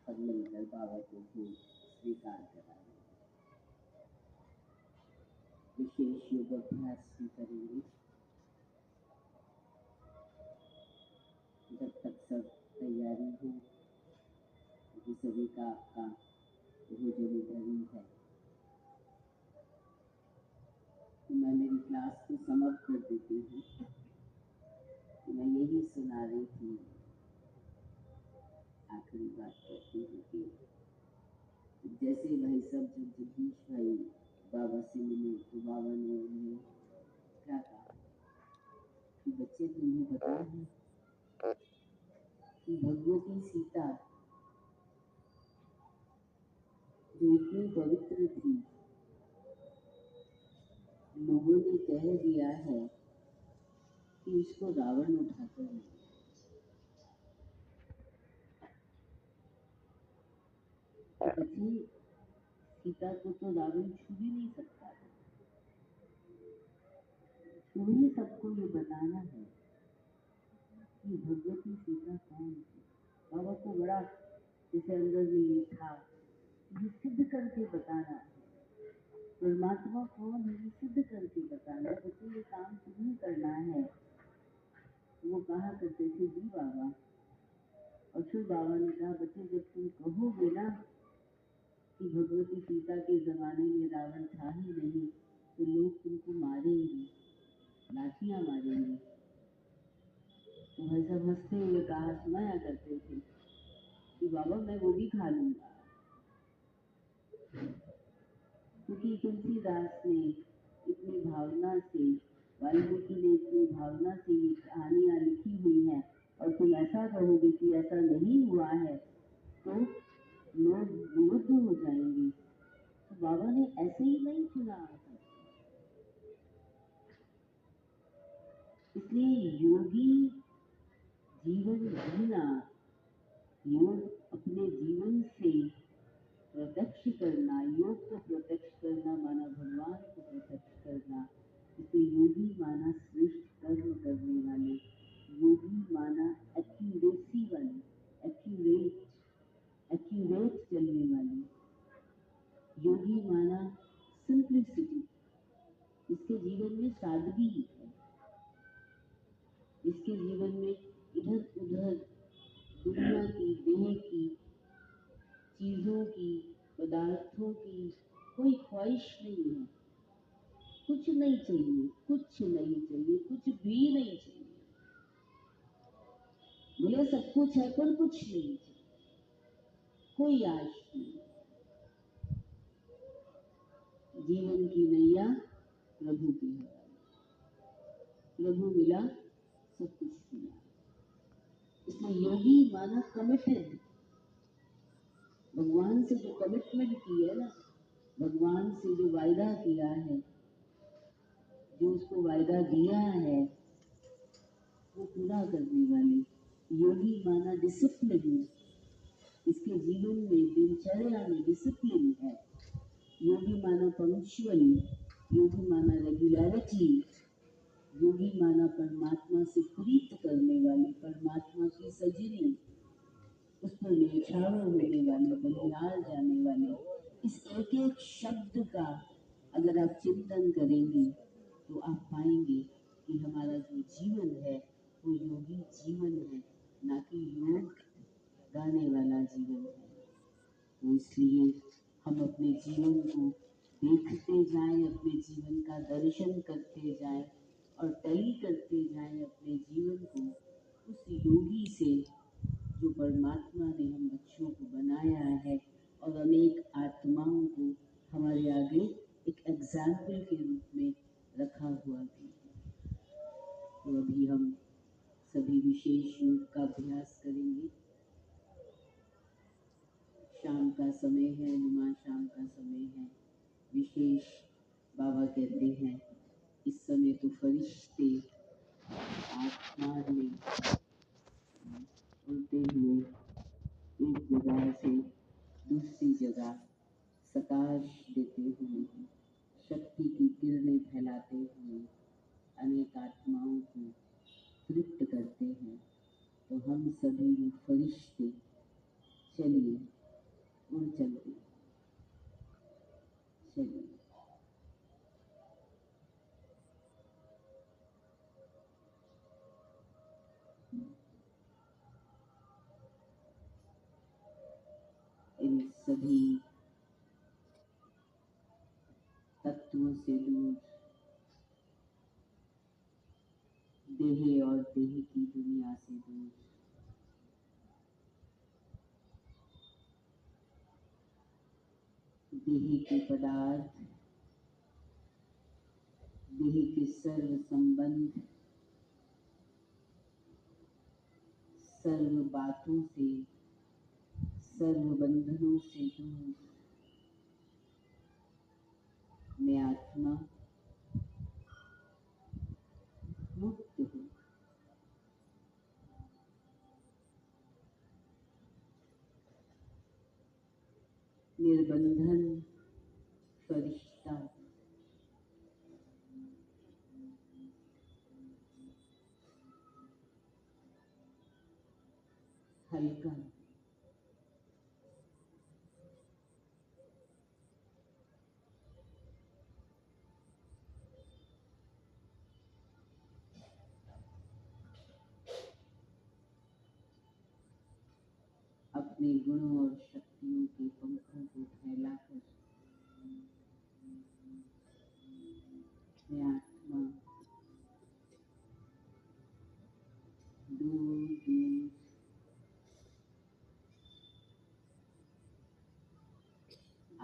सब मिलकर बाबा को स्वीकार कराएंगे, विशेष योगाभ्यास भी करेंगे। जब तक सब तैयारी हो, क्योंकि सभी का आपका भोजन इधर ही है, तो मैं मेरी क्लास को समाप्त कर देती हूँ। मैं यही सुना रही थी, आखिरी बात कहती हूँ कि जैसे भाई सब जब जगदीश भाई बाबा से मिले तो बाबा ने उन्हें क्या कहा कि बच्चे तुम्हें पता है कि भगवती सीता जो इतनी पवित्र थी, लोगों ने कह दिया है कि उसको रावण उठाकर ले गया। पति सीता को तो रावण छू भी नहीं सकता था। तुम्हें सबको ये बताना है कि भगवती सीता कौन थी। बाबा को बड़ा जैसे अंदर में ये था, ये सिद्ध करके बताना है परमात्मा कौन है, ये सिद्ध करके बताना है। बच्चे ये काम तुम्हें करना है, वो कहा करते थे जी बाबा। और फिर बाबा ने कहा बच्चे जब तुम कहोगे ना कि भगवती सीता के जमाने में रावण था ही नहीं तो लोग तुमको मारेंगे, लाठियां मारेंगे। तो भाई साहब हंसते हुए कहा सुनाया करते थे कि बाबा मैं वो भी खा लूंगा। क्योंकि तुलसीदास ने इतनी भावना से, वाल्मीकि ने इतनी भावना से ये कहानियां लिखी हुई हैं और तुम ऐसा कहोगे कि ऐसा नहीं हुआ है तो लोग विरुद्ध हो जाएंगे। तो बाबा ने ऐसे ही नहीं चुना। इसलिए योगी जीवन जीना, योग अपने जीवन से प्रत्यक्ष करना, योग को प्रत्यक्ष करना माना भगवान को प्रत्यक्ष करना। इसे योगी माना श्रेष्ठ कर्म करने वाले, योगी माना एक्यूरेसी वाले, एक्यूरेट चलने वाले, योगी माना सिंप्लिसिटी। इसके जीवन में सादगी है, इसके जीवन में इधर उधर दुनिया की, देह की, चीजों की, पदार्थों की कोई ख्वाहिश नहीं है। कुछ नहीं चाहिए, कुछ नहीं चाहिए, कुछ भी नहीं चाहिए। बोले सब कुछ है पर कुछ नहीं चाहिए, कोई आश नहीं। जीवन की नैया प्रभु की है, प्रभु मिला सब कुछ मिला। इसमें योगी माना कमिटेड, भगवान से जो कमिटमेंट की है ना, भगवान से जो वायदा किया है, जो उसको वायदा दिया है वो पूरा करने वाले। योगी माना डिसिप्लिन, इसके जीवन में दिनचर्या में डिसिप्लिन है। योगी माना पंक्चुअल, योगी माना रेगुलरिटी, योगी माना परमात्मा से प्रीत करने वाले, परमात्मा की सजनी, उस पर न्यौछावर होने वाले, बलिहार जाने वाले। इस एक एक शब्द का अगर आप चिंतन करेंगे तो आप पाएंगे कि हमारा जो जीवन है वो योगी जीवन है, ना कि योग गाने वाला जीवन है। तो इसलिए हम अपने जीवन को देखते जाएं, अपने जीवन का दर्शन करते जाएं और टैली करते जाएं अपने जीवन को उस योगी से जो परमात्मा ने हम बच्चों को बनाया है और अनेक आत्माओं को हमारे आगे एक एग्जाम्पल के रूप में रखा हुआ भी है। तो अभी हम सभी विशेष योग का अभ्यास करेंगे। शाम का समय है, नुमा शाम का समय है। विशेष बाबा कहते हैं इस समय तो फरिश्ते आसमान में उड़ते हुए एक जगह से दूसरी जगह सकाश देते हुए, शक्ति की किरणें फैलाते हुए अनेक आत्माओं को तृप्त करते हैं। तो हम सभी फरिश्ते चलिए उड़ चलते, चलिए। इन सभी तत्वों से दूर, देह और देह की दुनिया से दूर, देह के पदार्थ, देह के सर्व संबंध, सर्व बातों से, सर्व बंधनों से दूर मैं आत्मा मुक्त हूँ। निर्बंधन फरिश्ता, हल्का, अपने गुणों और शक्तियों के पंखों को फैलाकर मैं आत्मा दूर दूर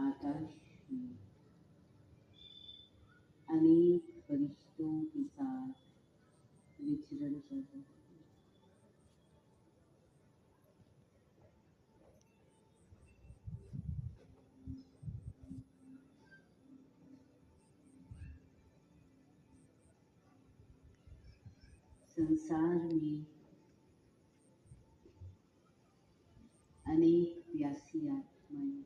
आकाश में अनेक फरिश्तों के साथ विचरण कर रहे हैं। संसार में अनेक प्यासी आत्माएं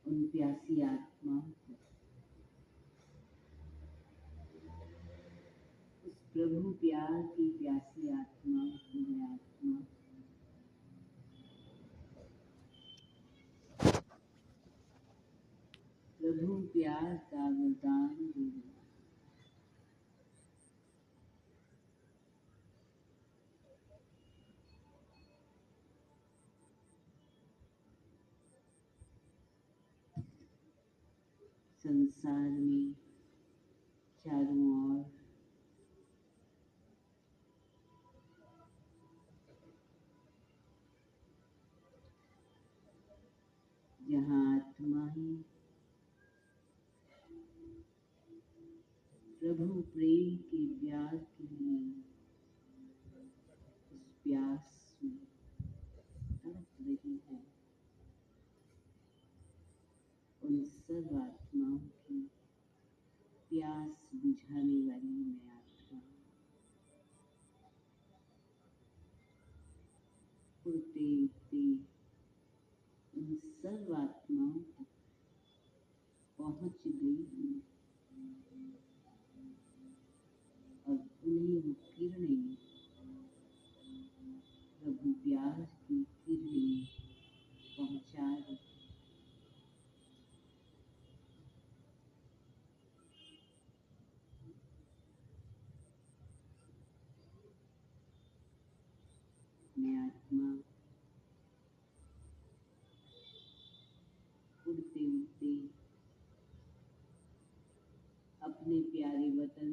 उन प्यासी आत्माओं को उस प्रभु प्यार की प्यासी आत्माओं को मैं आत्मा प्रभु प्यार का वरदान दे रही हूं। संसार में चारों ओर जहाँ आत्माएं प्रभु प्रेम के प्यार के लिए उस प्यास में तड़प रही है, उन सब आत्माओं की प्यास बुझाने वाली मैं आत्मा उड़ते उड़ते उन सब आत्माओं तक पहुंच गई हूँ और उन्हें वो किरणें प्रभु प्यार की किरणें पहुंचा रही। मैं आत्मा उड़ते उड़ते अपने प्यारे वतन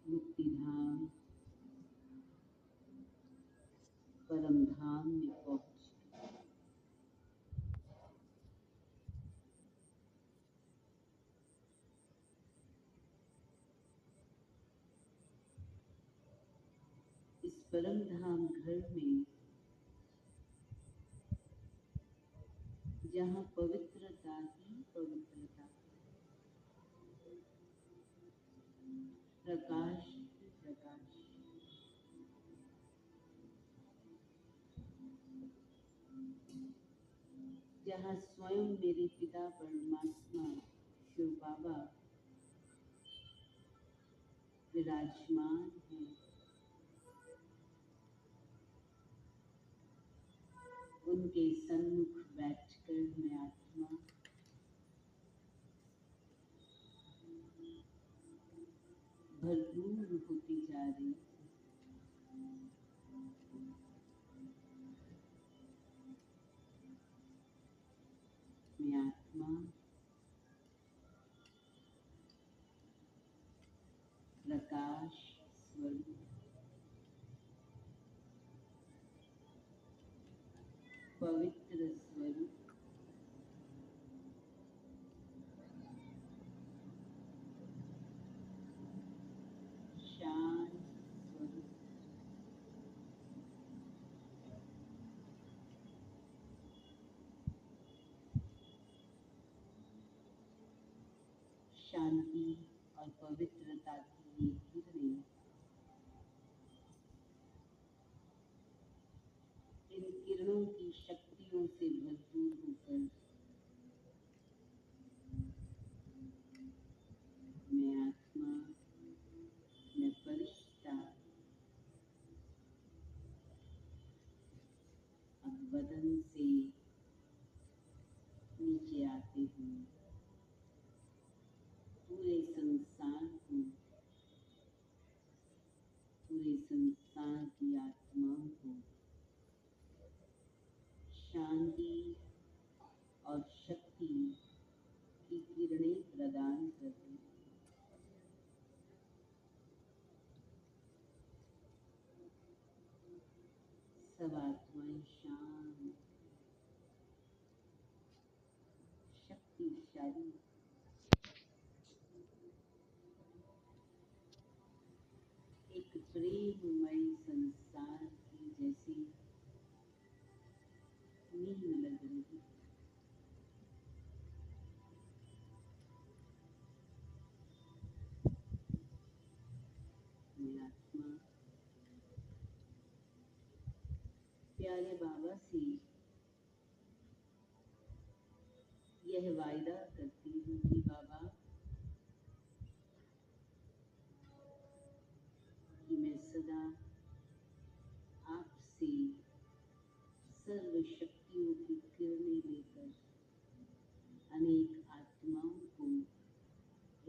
मुक्ति धाम परम धाम में पहुंच इस परम धाम घर में जहाँ पवित्रता ही पवित्रता, प्रकाश ही प्रकाश, जहाँ स्वयं मेरे पिता परमात्मा शिव बाबा विराजमान है, उनके सन्मुख बैठकर मैं आत्मा भरपूर होती जा रही हूँ। मैं आत्मा प्रकाश स्वरूप पवित्र स्वरूप शांत स्वरूप शांति और पवित्रता की ये किरणें इन किरणों की शक्तियों से भरपूर होकर मैं आत्मा, मैं फरिश्ता अब बदन से नीचे आ सब आत्माएं शांत, शक्तिशाली, एक प्रेममय संसार की जैसी नींद लग रही है। मैं आत्मा प्यारे बाबा से यह वायदा करती हूँ कि बाबा, कि मैं सदा आपसे सर्व शक्तियों की किरणें लेकर अनेक आत्माओं को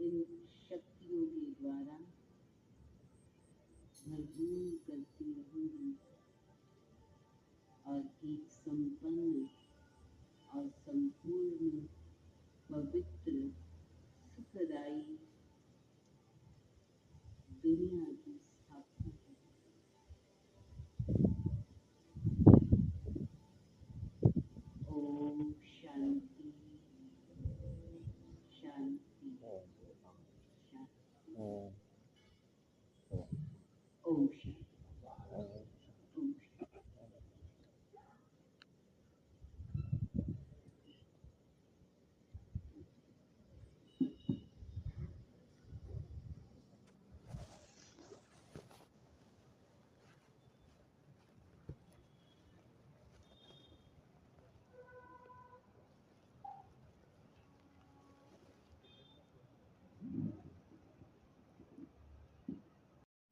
इन शक्तियों के द्वारा भरपूर करती रहूंगी और एक संपन्न और संपूर्ण पवित्र सुखदायी दुनिया की स्थापना करूंगी। ओम शांति शांति शांति। ओम शांति। ओम शांति।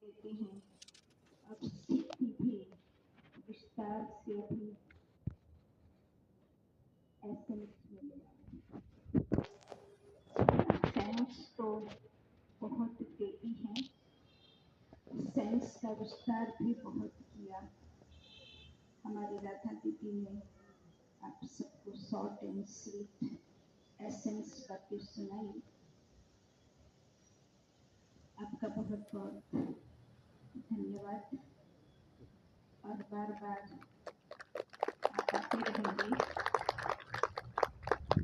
देते हैं। अब सिद्धि भी विस्तार से अभी एसेंस में मिला। सेंस तो बहुत देती हैं, सेंस का विस्तार भी बहुत किया। हमारी राधा दीदी ने आप सबको शॉर्ट एंड स्वीट एसेंस बातें सुनाई। आपका बहुत बहुत धन्यवाद और बार बार आप आते रहेंगे।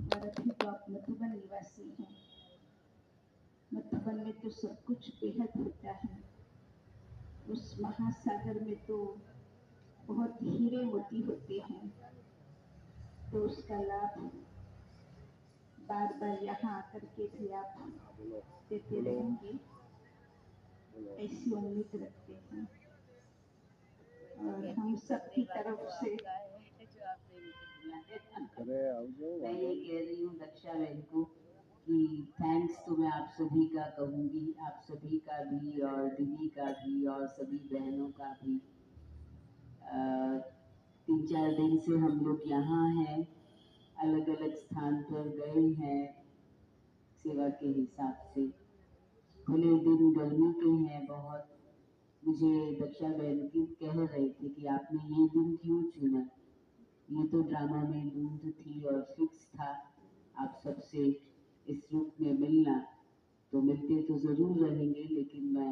और अभी तो आप मधुबन निवासी हैं। मधुबन में तो सब कुछ बेहद होता है। उस महासागर में तो बहुत हीरे मोती होते हैं, तो उसका लाभ बार बार यहाँ आकर के भी आप देते रहेंगे, ऐसी उम्मीद रखते हैं। और हम सबकी तरफ से मैं ये कह रही हूँ दक्षा बहन को कि थैंक्स तो मैं आप सभी का कहूँगी, आप सभी का भी और दीदी का भी और सभी बहनों का भी। 3-4 दिन से हम लोग यहाँ हैं, अलग अलग स्थान पर गए हैं सेवा के हिसाब से। खुले दिन गर्मी के हैं बहुत। मुझे दक्षा बहन की कह रहे थे कि आपने ये दिन क्यों चुना, ये तो ड्रामा में बूंद थी और फिक्स था आप सबसे इस रूप में मिलना, तो मिलते तो जरूर रहेंगे। लेकिन मैं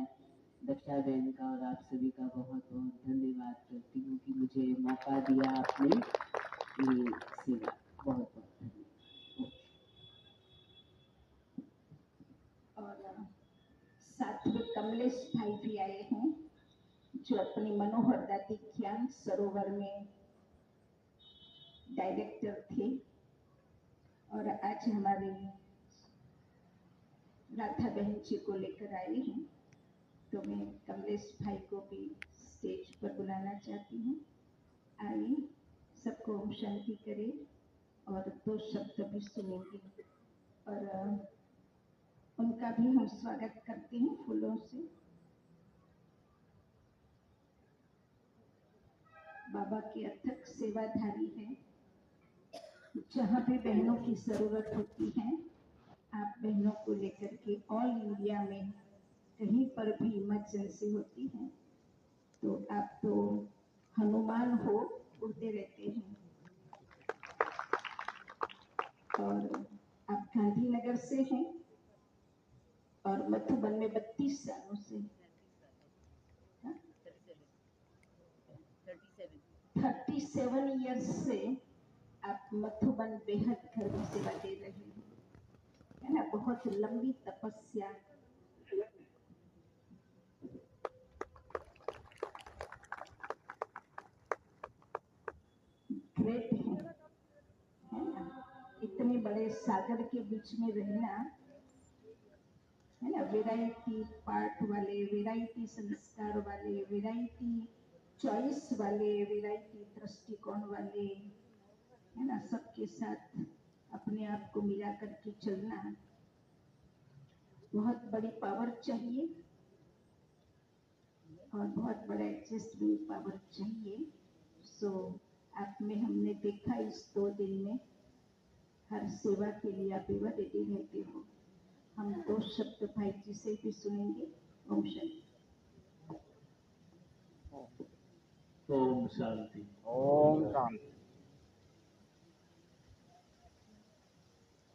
दक्षा बहन का और आप सभी का बहुत बहुत धन्यवाद करती हूँ कि मुझे मौका दिया आपने ये सेवा। बहुत बहुत धन्यवाद। और साथ में कमलेश भाई भी आए हैं, जो अपनी मनोहर दादी ज्ञान सरोवर में डायरेक्टर थे और आज हमारे राधा बहन जी को लेकर आए हैं। तो मैं कमलेश भाई को भी स्टेज पर बुलाना चाहती हूँ। आइए, सबको ओम शांति करें और 2 शब्द भी सुनेंगे। और उनका भी हम स्वागत करते हैं फूलों से। बाबा के अथक सेवाधारी हैं। जहाँ भी बहनों की जरूरत होती है, आप बहनों को लेकर के ऑल इंडिया में कहीं पर भी इमरजेंसी होती है तो आप तो हनुमान हो, उड़ते रहते हैं। और आप गांधीनगर से हैं और मधुबन में 32 सालों से 37 7 इयर्स से आप मधुबन बेहद घर में सेवा दे रहे हो, है ना। बहुत लंबी तपस्या, ग्रेट है ना। इतने बड़े सागर के बीच में रहना, है ना। वैरायटी पार्ट वाले, वैरायटी संस्कार वाले, वैरायटी चॉइस वाले, वैरायटी दृष्टिकोण वाले, है ना। सबके साथ अपने आप को मिला करके चलना बहुत बड़ी पावर चाहिए और बहुत बड़ा एडजस्टमेंट पावर चाहिए। सो आप में हमने देखा इस 2 दिन में हर सेवा के लिए आप एवं रेडी रहते हो। हम 2 शब्द भाई जी से भी सुनेंगे। ओम शांति। ओम शांति। ओम शांति।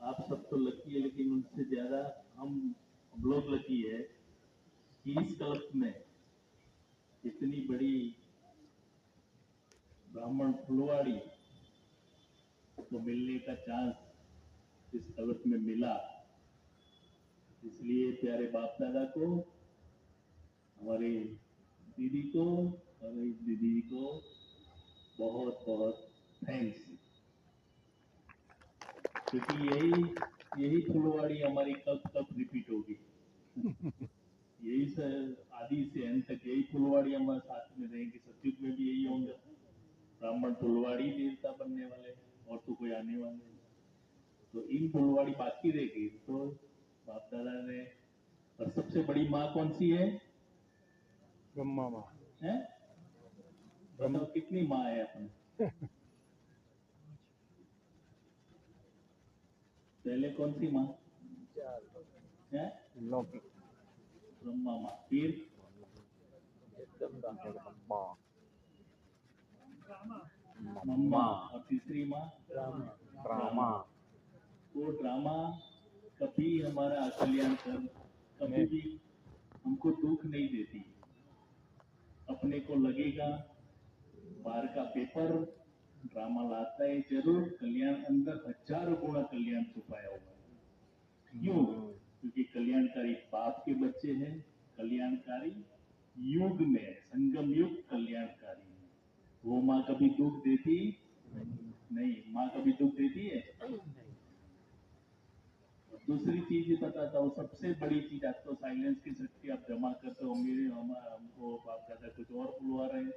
आप सब तो लकी है, लेकिन उनसे ज्यादा हम लोग लकी है कि इस कल्प में इतनी बड़ी ब्राह्मण फुलवाड़ी को मिलने का चांस इस कल्प में मिला। इसलिए प्यारे बाप दादा को, हमारे दीदी को, हमारी दीदी को बहुत बहुत थैंक्स, क्योंकि यही फुलवाड़ी हमारी कब रिपीट होगी। यही आदि से अंत तक यही फुलवाड़ी हमारे साथ में रहेंगी। सत्युग में भी यही होंगे, ब्राह्मण फुलवाड़ी देवता बनने वाले, और तो कोई आने वाले नहीं। तो इन फुलवाड़ी बाकी रहेगी। तो बाप दादा ने, और सबसे बड़ी माँ कौन सी है? ब्रह्मा माँ है? बताओ कितनी माँ है अपने? पहले कौन सी माँ है? लौकिक ब्रह्मा माँ, फिर जगदम्बा मम्मा, और तीसरी माँ ड्रामा। वो ड्रामा कभी हमारा कल्याण कर, कभी भी हमको दुख नहीं देती। अपने को लगेगा बाहर का पेपर ड्रामा लाता है जरूर, कल्याण अंदर हजारों गुना कल्याण छुपाया हुआ है। क्यों? क्योंकि कल्याणकारी बाप के बच्चे हैं। कल्याणकारी युग में, संगम युग कल्याणकारी है। वो माँ कभी दुख देती नहीं। माँ कभी दुख देती है? दूसरी चीज ये बताता हूँ, सबसे बड़ी चीज, आप तो साइलेंस की शक्ति आप जमा करते हो। हमको बाप दादा कुछ और बुलवा रहे हैं।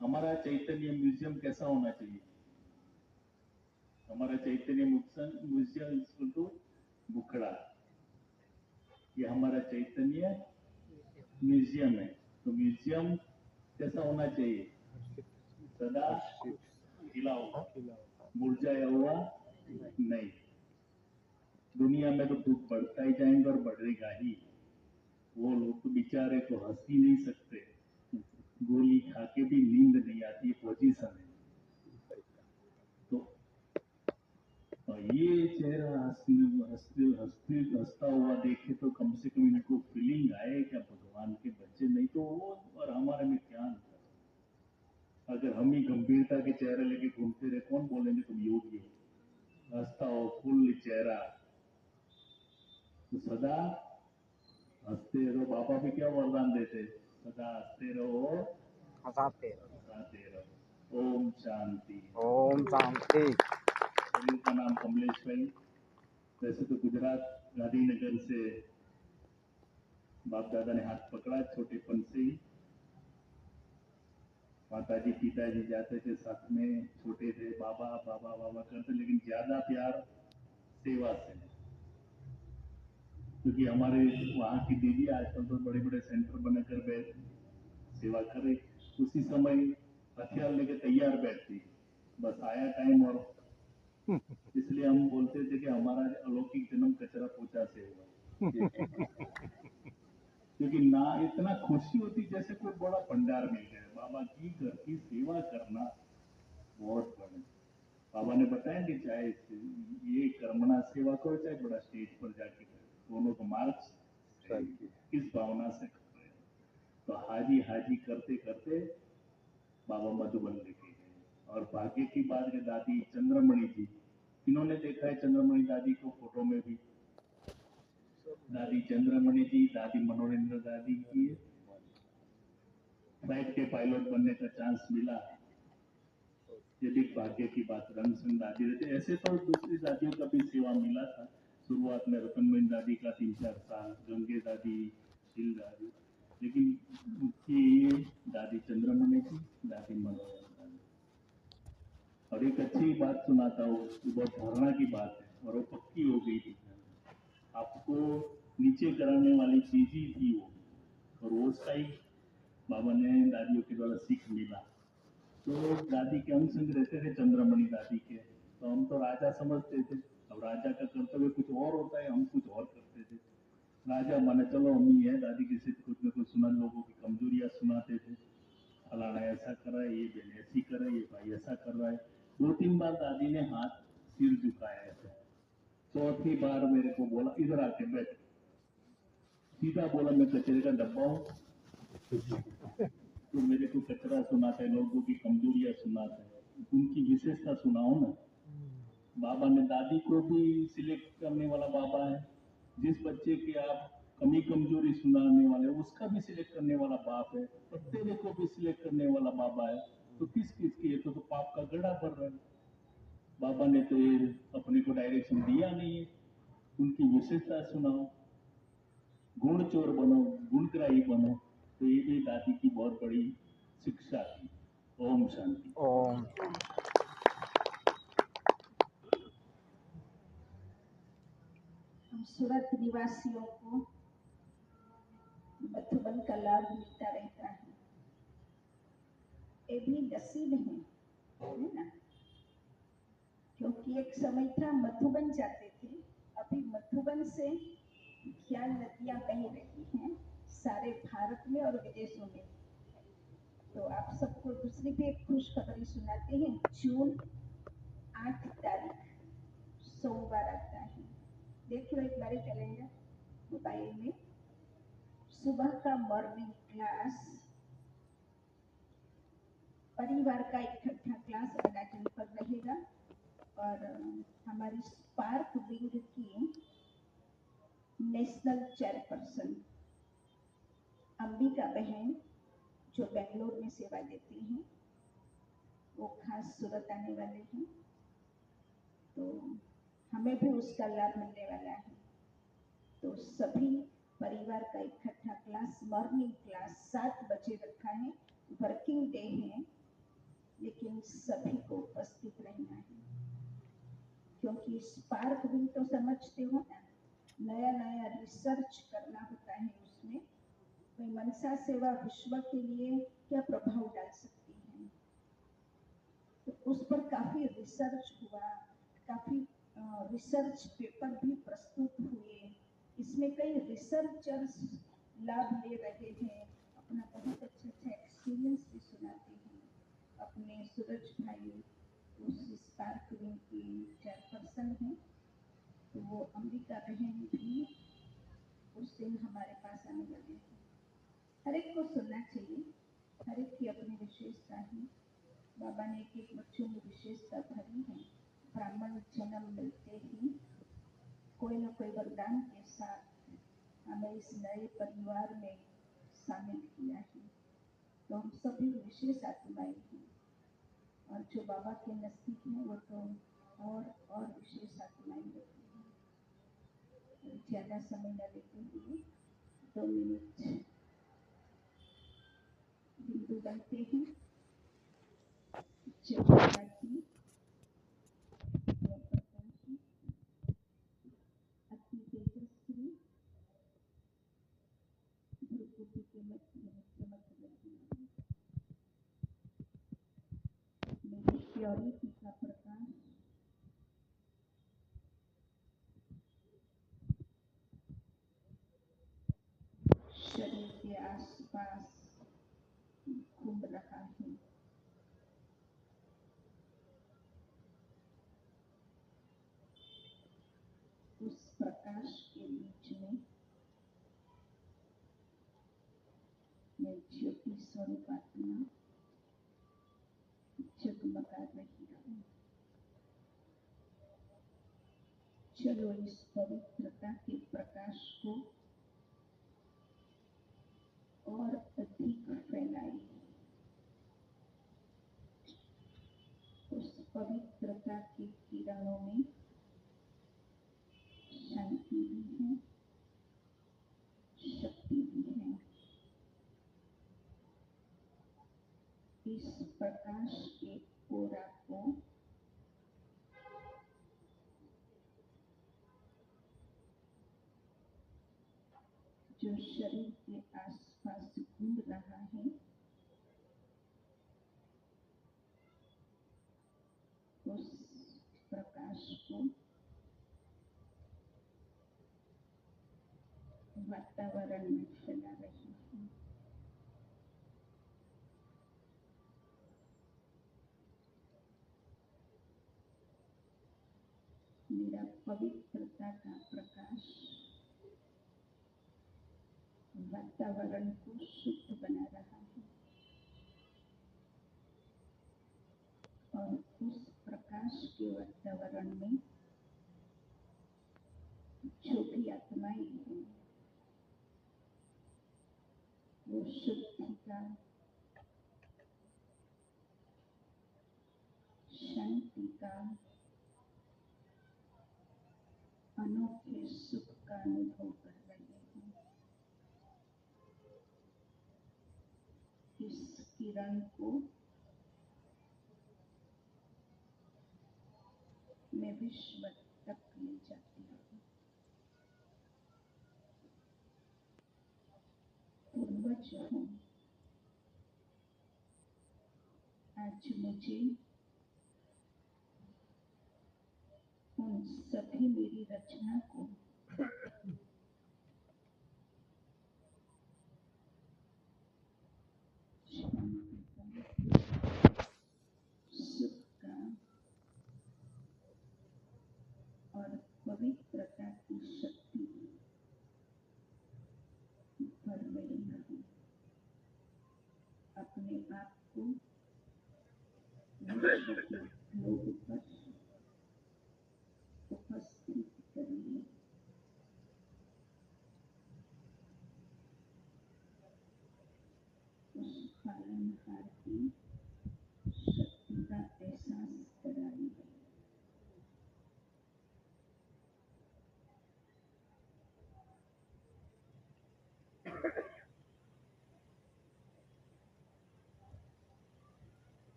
हमारा चैतन्य म्यूजियम कैसा होना चाहिए? हमारा चैतन्य म्यूजियम तो बुखड़ा, ये हमारा चैतन्य म्यूजियम है। तो म्यूजियम कैसा होना चाहिए? सदा खिला हुआ, मुरझाया हुआ नहीं। दुनिया में तो दुख बढ़ता ही जाएंगे और बढ़ेगा ही। वो लोग तो बेचारे तो हंस ही नहीं सकते, गोली खा के भी नींद नहीं आती पोजीशन है। तो ये चेहरा हंसता हुआ देखे तो कम से कम इनको फीलिंग आए क्या भगवान के बच्चे। नहीं तो वो और हमारे में क्या अंतर? अगर हम ही गंभीरता के चेहरे लेके घूमते रहे, कौन बोलेंगे तुम योगी हो? हंसता हो फुल चेहरा, तो सदा हंसते रहो। बाबा भी क्या वरदान देते? सदा हंसते रहो, हंसाते रहो। ओम शांति। ओम शांति। इनका नाम कमलेश भाई। वैसे तो गुजरात गांधीनगर से बाप दादा ने हाथ पकड़ा छोटेपन से ही। माताजी पिताजी जाते थे साथ में, छोटे थे, बाबा बाबा बाबा करते, लेकिन ज्यादा प्यार सेवा से। क्योंकि हमारे वहाँ की दीदी आजकल तो बड़े बड़े सेंटर बनाकर सेवा करे, उसी समय हथियार लेके तैयार बैठती, बस आया टाइम। और इसलिए हम बोलते थे कि हमारा अलौकिक जन्म कचरा पोछा से हुआ। क्योंकि ना इतना खुशी होती जैसे कोई बड़ा भंडार मिल गया। बाबा की घर की सेवा करना बहुत बड़ा। बाबा ने बताया कि चाहे ये कर्मणा सेवा करो, चाहे बड़ा स्टेज पर जाके करो, दोनों को मार्क्स किस भावना से कर रहे हैं। तो हाजी हाजी करते करते बाबा मधुबन लेके गए। और भाग्य की बात है दादी चंद्रमणि जी, इन्होंने देखा है चंद्रमणि दादी को फोटो में भी। दादी चंद्रमणि जी, दादी मनोरेंद्र दादी की फ्लाइट के पायलट बनने का चांस मिला, ये भी भाग्य की बात। रंग सिंह दादी रहते, ऐसे तो दूसरी दादियों का भी सेवा मिला था। शुरुआत में रतनबेन दादी का 3-4 साल, गंगे दादी, शील दादी, लेकिन मुख्य ये दादी चंद्रमणि जी, दादी मनोहर दादी। और एक अच्छी बात सुनाता हूँ, बहुत धारणा की बात है और वो पक्की हो गई थी। आपको नीचे कराने वाली चीज ही थी वो, और वो सही बाबा ने दादियों के द्वारा सीख मिला। तो दादी के अंग संग रहते थे चंद्रमणि दादी के, तो हम तो राजा समझते थे। अब राजा का कर्तव्य कुछ और होता है, हम कुछ और करते थे। राजा माने चलो अम्मी है, दादी किसी कुछ न कुछ सुना, लोगों की कमजोरियां सुनाते थे। फलाना ऐसा कर रहा है, ये बहन ऐसी कर रही है, ये भाई ऐसा कर रहा है। 2-3 बार दादी ने हाथ सिर झुकाया ऐसे। चौथी बार मेरे को बोला इधर आके बैठ, सीधा बोला मैं कचरे का डब्बा हूँ। तो मेरे को कचरा सुनाता है, लोगों की कमजोरियां सुनाता है, उनकी विशेषता सुनाओ ना। बाबा ने दादी को भी सिलेक्ट करने वाला बाबा है। जिस बच्चे की आप कमी कमजोरी सुनाने वाले उसका भी सिलेक्ट करने वाला बाप है, और तेरे को भी सिलेक्ट करने वाला बाबा है। तो किस किस की है, तो पाप का गड़ा भर रहा है। बाबा ने तो ये अपने को डायरेक्शन दिया नहीं है, उनकी विशेषता सुनाओ, गुण चोर बनो, गुणग्राही बनो। तो ये भी दादी की बहुत बड़ी शिक्षा थी। ओम शांति। ओम हम सूरत निवासियों को मधुबन का लाभ मिलता रहता है, ये भी नसीब है ना। क्योंकि एक समय था मधुबन जाते थे, अभी मधुबन से क्या नदियां बह रही हैं सारे भारत में और विदेशों में। तो आप सबको दूसरी भी एक खुशखबरी सुनाते हैं। जून 8 तारीख सोमवार आता है, देख लो एक बार कैलेंडर मोबाइल में। सुबह का मॉर्निंग क्लास, परिवार का इकट्ठा क्लास अनाटन पर रहेगा। और हमारी स्पार्क विंग की नेशनल चेयरपर्सन अंबिका बहन, जो बेंगलोर में सेवा देती हैं, वो खास सूरत आने वाले हैं। तो हमें भी उसका लाभ मिलने वाला है। तो सभी परिवार का इकट्ठा क्लास, मॉर्निंग क्लास 7 बजे रखा है। वर्किंग डे है, लेकिन सभी को उपस्थित रहना है। क्योंकि स्पार्क विंग तो समझते हो ना, नया नया रिसर्च करना होता है उसमें। तो मनसा सेवा विश्व के लिए क्या प्रभाव डाल सकती है, तो उस पर काफी रिसर्च हुआ, काफी रिसर्च पेपर भी प्रस्तुत हुए। इसमें कई रिसर्चर्स लाभ ले रहे हैं, अपना बहुत अच्छा एक्सपीरियंस भी सुनाते हैं। अपने सूरज भाई उस स्पार्क विंग की चेयरपर्सन हैं, तो वो अंबिका बहन भी उस दिन हमारे पास आने वाले हैं। हर एक को सुनना चाहिए, हर एक की अपनी विशेषता है। बाबा ने एक एक बच्चों में विशेषता भरी है। ब्राह्मण जन्म मिलते ही कोई न कोई वरदान के साथ हमें इस नए परिवार में शामिल किया है। तो हम सभी विशेष आत्माएं हैं, और जो बाबा के नजदीक हैं वो तो और विशेष आत्माएं होती हैं। ज्यादा समय न लेते हुए 2 मिनट बिंदु बनते हैं। जय माता की, अति तेजस्वी भृगुटी के मध्य में चमक रही है। मेरी प्योरिटी का प्रकाश शरीर के आसपास घूम रहा है। उस प्रकाश के बीच में मैं ज्योति स्वरूप आत्मा कर रही हूँ। चलो इस पवित्रता के प्रकाश को और अधिक फैलाइए। उस पवित्रता की किरणों में शांति भी है, शक्ति भी है। इस प्रकाश के ओरा को जो शरीर के आसपास घूम रहा है, उस प्रकाश को वातावरण में फैला रही हूँ। मेरा पवित्रता का प्रकाश वातावरण को शुद्ध बना रहा है और उस प्रकाश के वातावरण में जो भी आत्माएं हैं, वो शुद्धि का, शांति का, अनोखे सुख का अनुभव कर रहे हैं। इस किरण को मैं विश्व तक ले जाती हूँ। पूर्वज हूँ, आज मुझे उन सभी मेरी रचना को शांति का, सुख का और पवित्रता की शक्ति भर रही हूँ। अपने आप को विश्व के ग्लोब पर उपस्थित करिए। उस पालनहार की शक्ति का एहसास कराइए।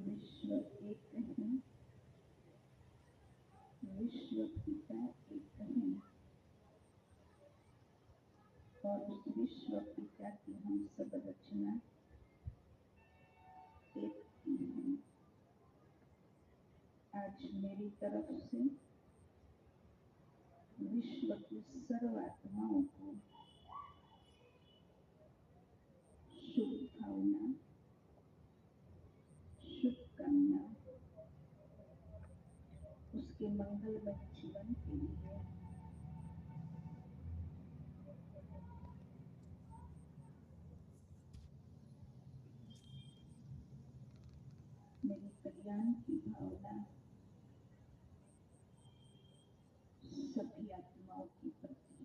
विश्व एक है, विश्व पिता एक है और उस विश्व पिता की हम सब रचना एक ही है। आज मेरी तरफ से विश्व की सर्व आत्माओं को शुभ भावना, शुभकामना, उसके मंगलमय जीवन के लिए मेरी कल्याण की भावना सभी आत्माओं के प्रति।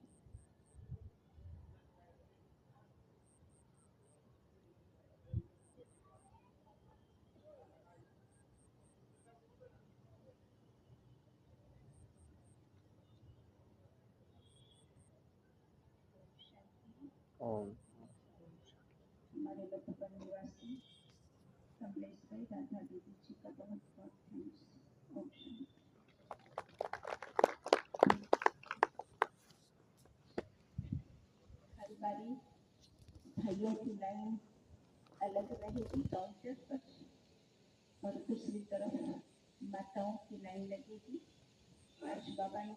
ओम। हमारे मधुबन निवासी कमलेश भाई, राधा दीदी जी का बहुत बहुत थैंक्स। ओम शांति। हर बारी भाइयों की लाइन अलग रहेगी काउंटर पर और दूसरी तरफ माताओं की लाइन लगेगी। आज बाबा ने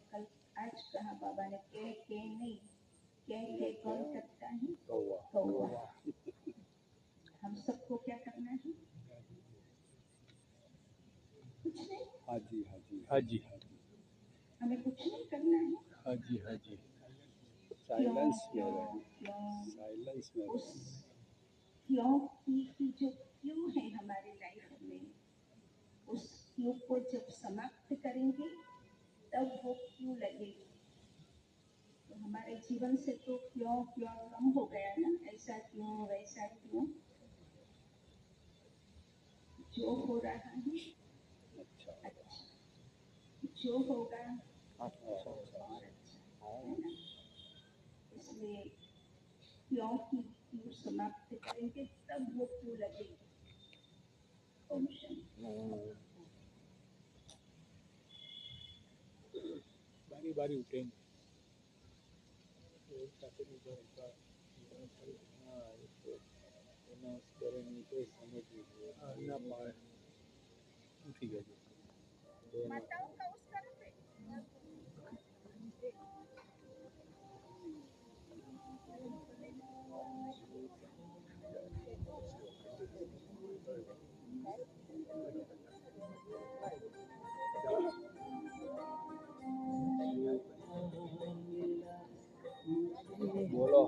आज कहा, बाबा ने के नहीं, के कौन करता है? कौवा। हम सबको क्या करना है? कुछ नहीं। हाँ जी, हाँ जी, हाँ जी, हाँ जी, हमें कुछ नहीं करना है। हाँ जी, हाँ जी। साइलेंस में क्यों रहें, क्यों साइलेंस में उस रहें। क्यों की जो क्यों है हमारे लाइफ में, क्यों को जब समाप्त करेंगे तब वो क्यों लगेगी। तो हमारे जीवन से तो क्यों क्यों कम हो गया ना, ऐसा क्यों वैसा क्यों। जो हो रहा है अच्छा, जो होगा और अच्छा, है ना। इसलिए क्यों की क्यों समाप्त करेंगे तब वो क्यों लगेगी। ओम शांति। बारी बारी उठेंगे। ठीक है जी। माताओं का उसका रुपए बोलो।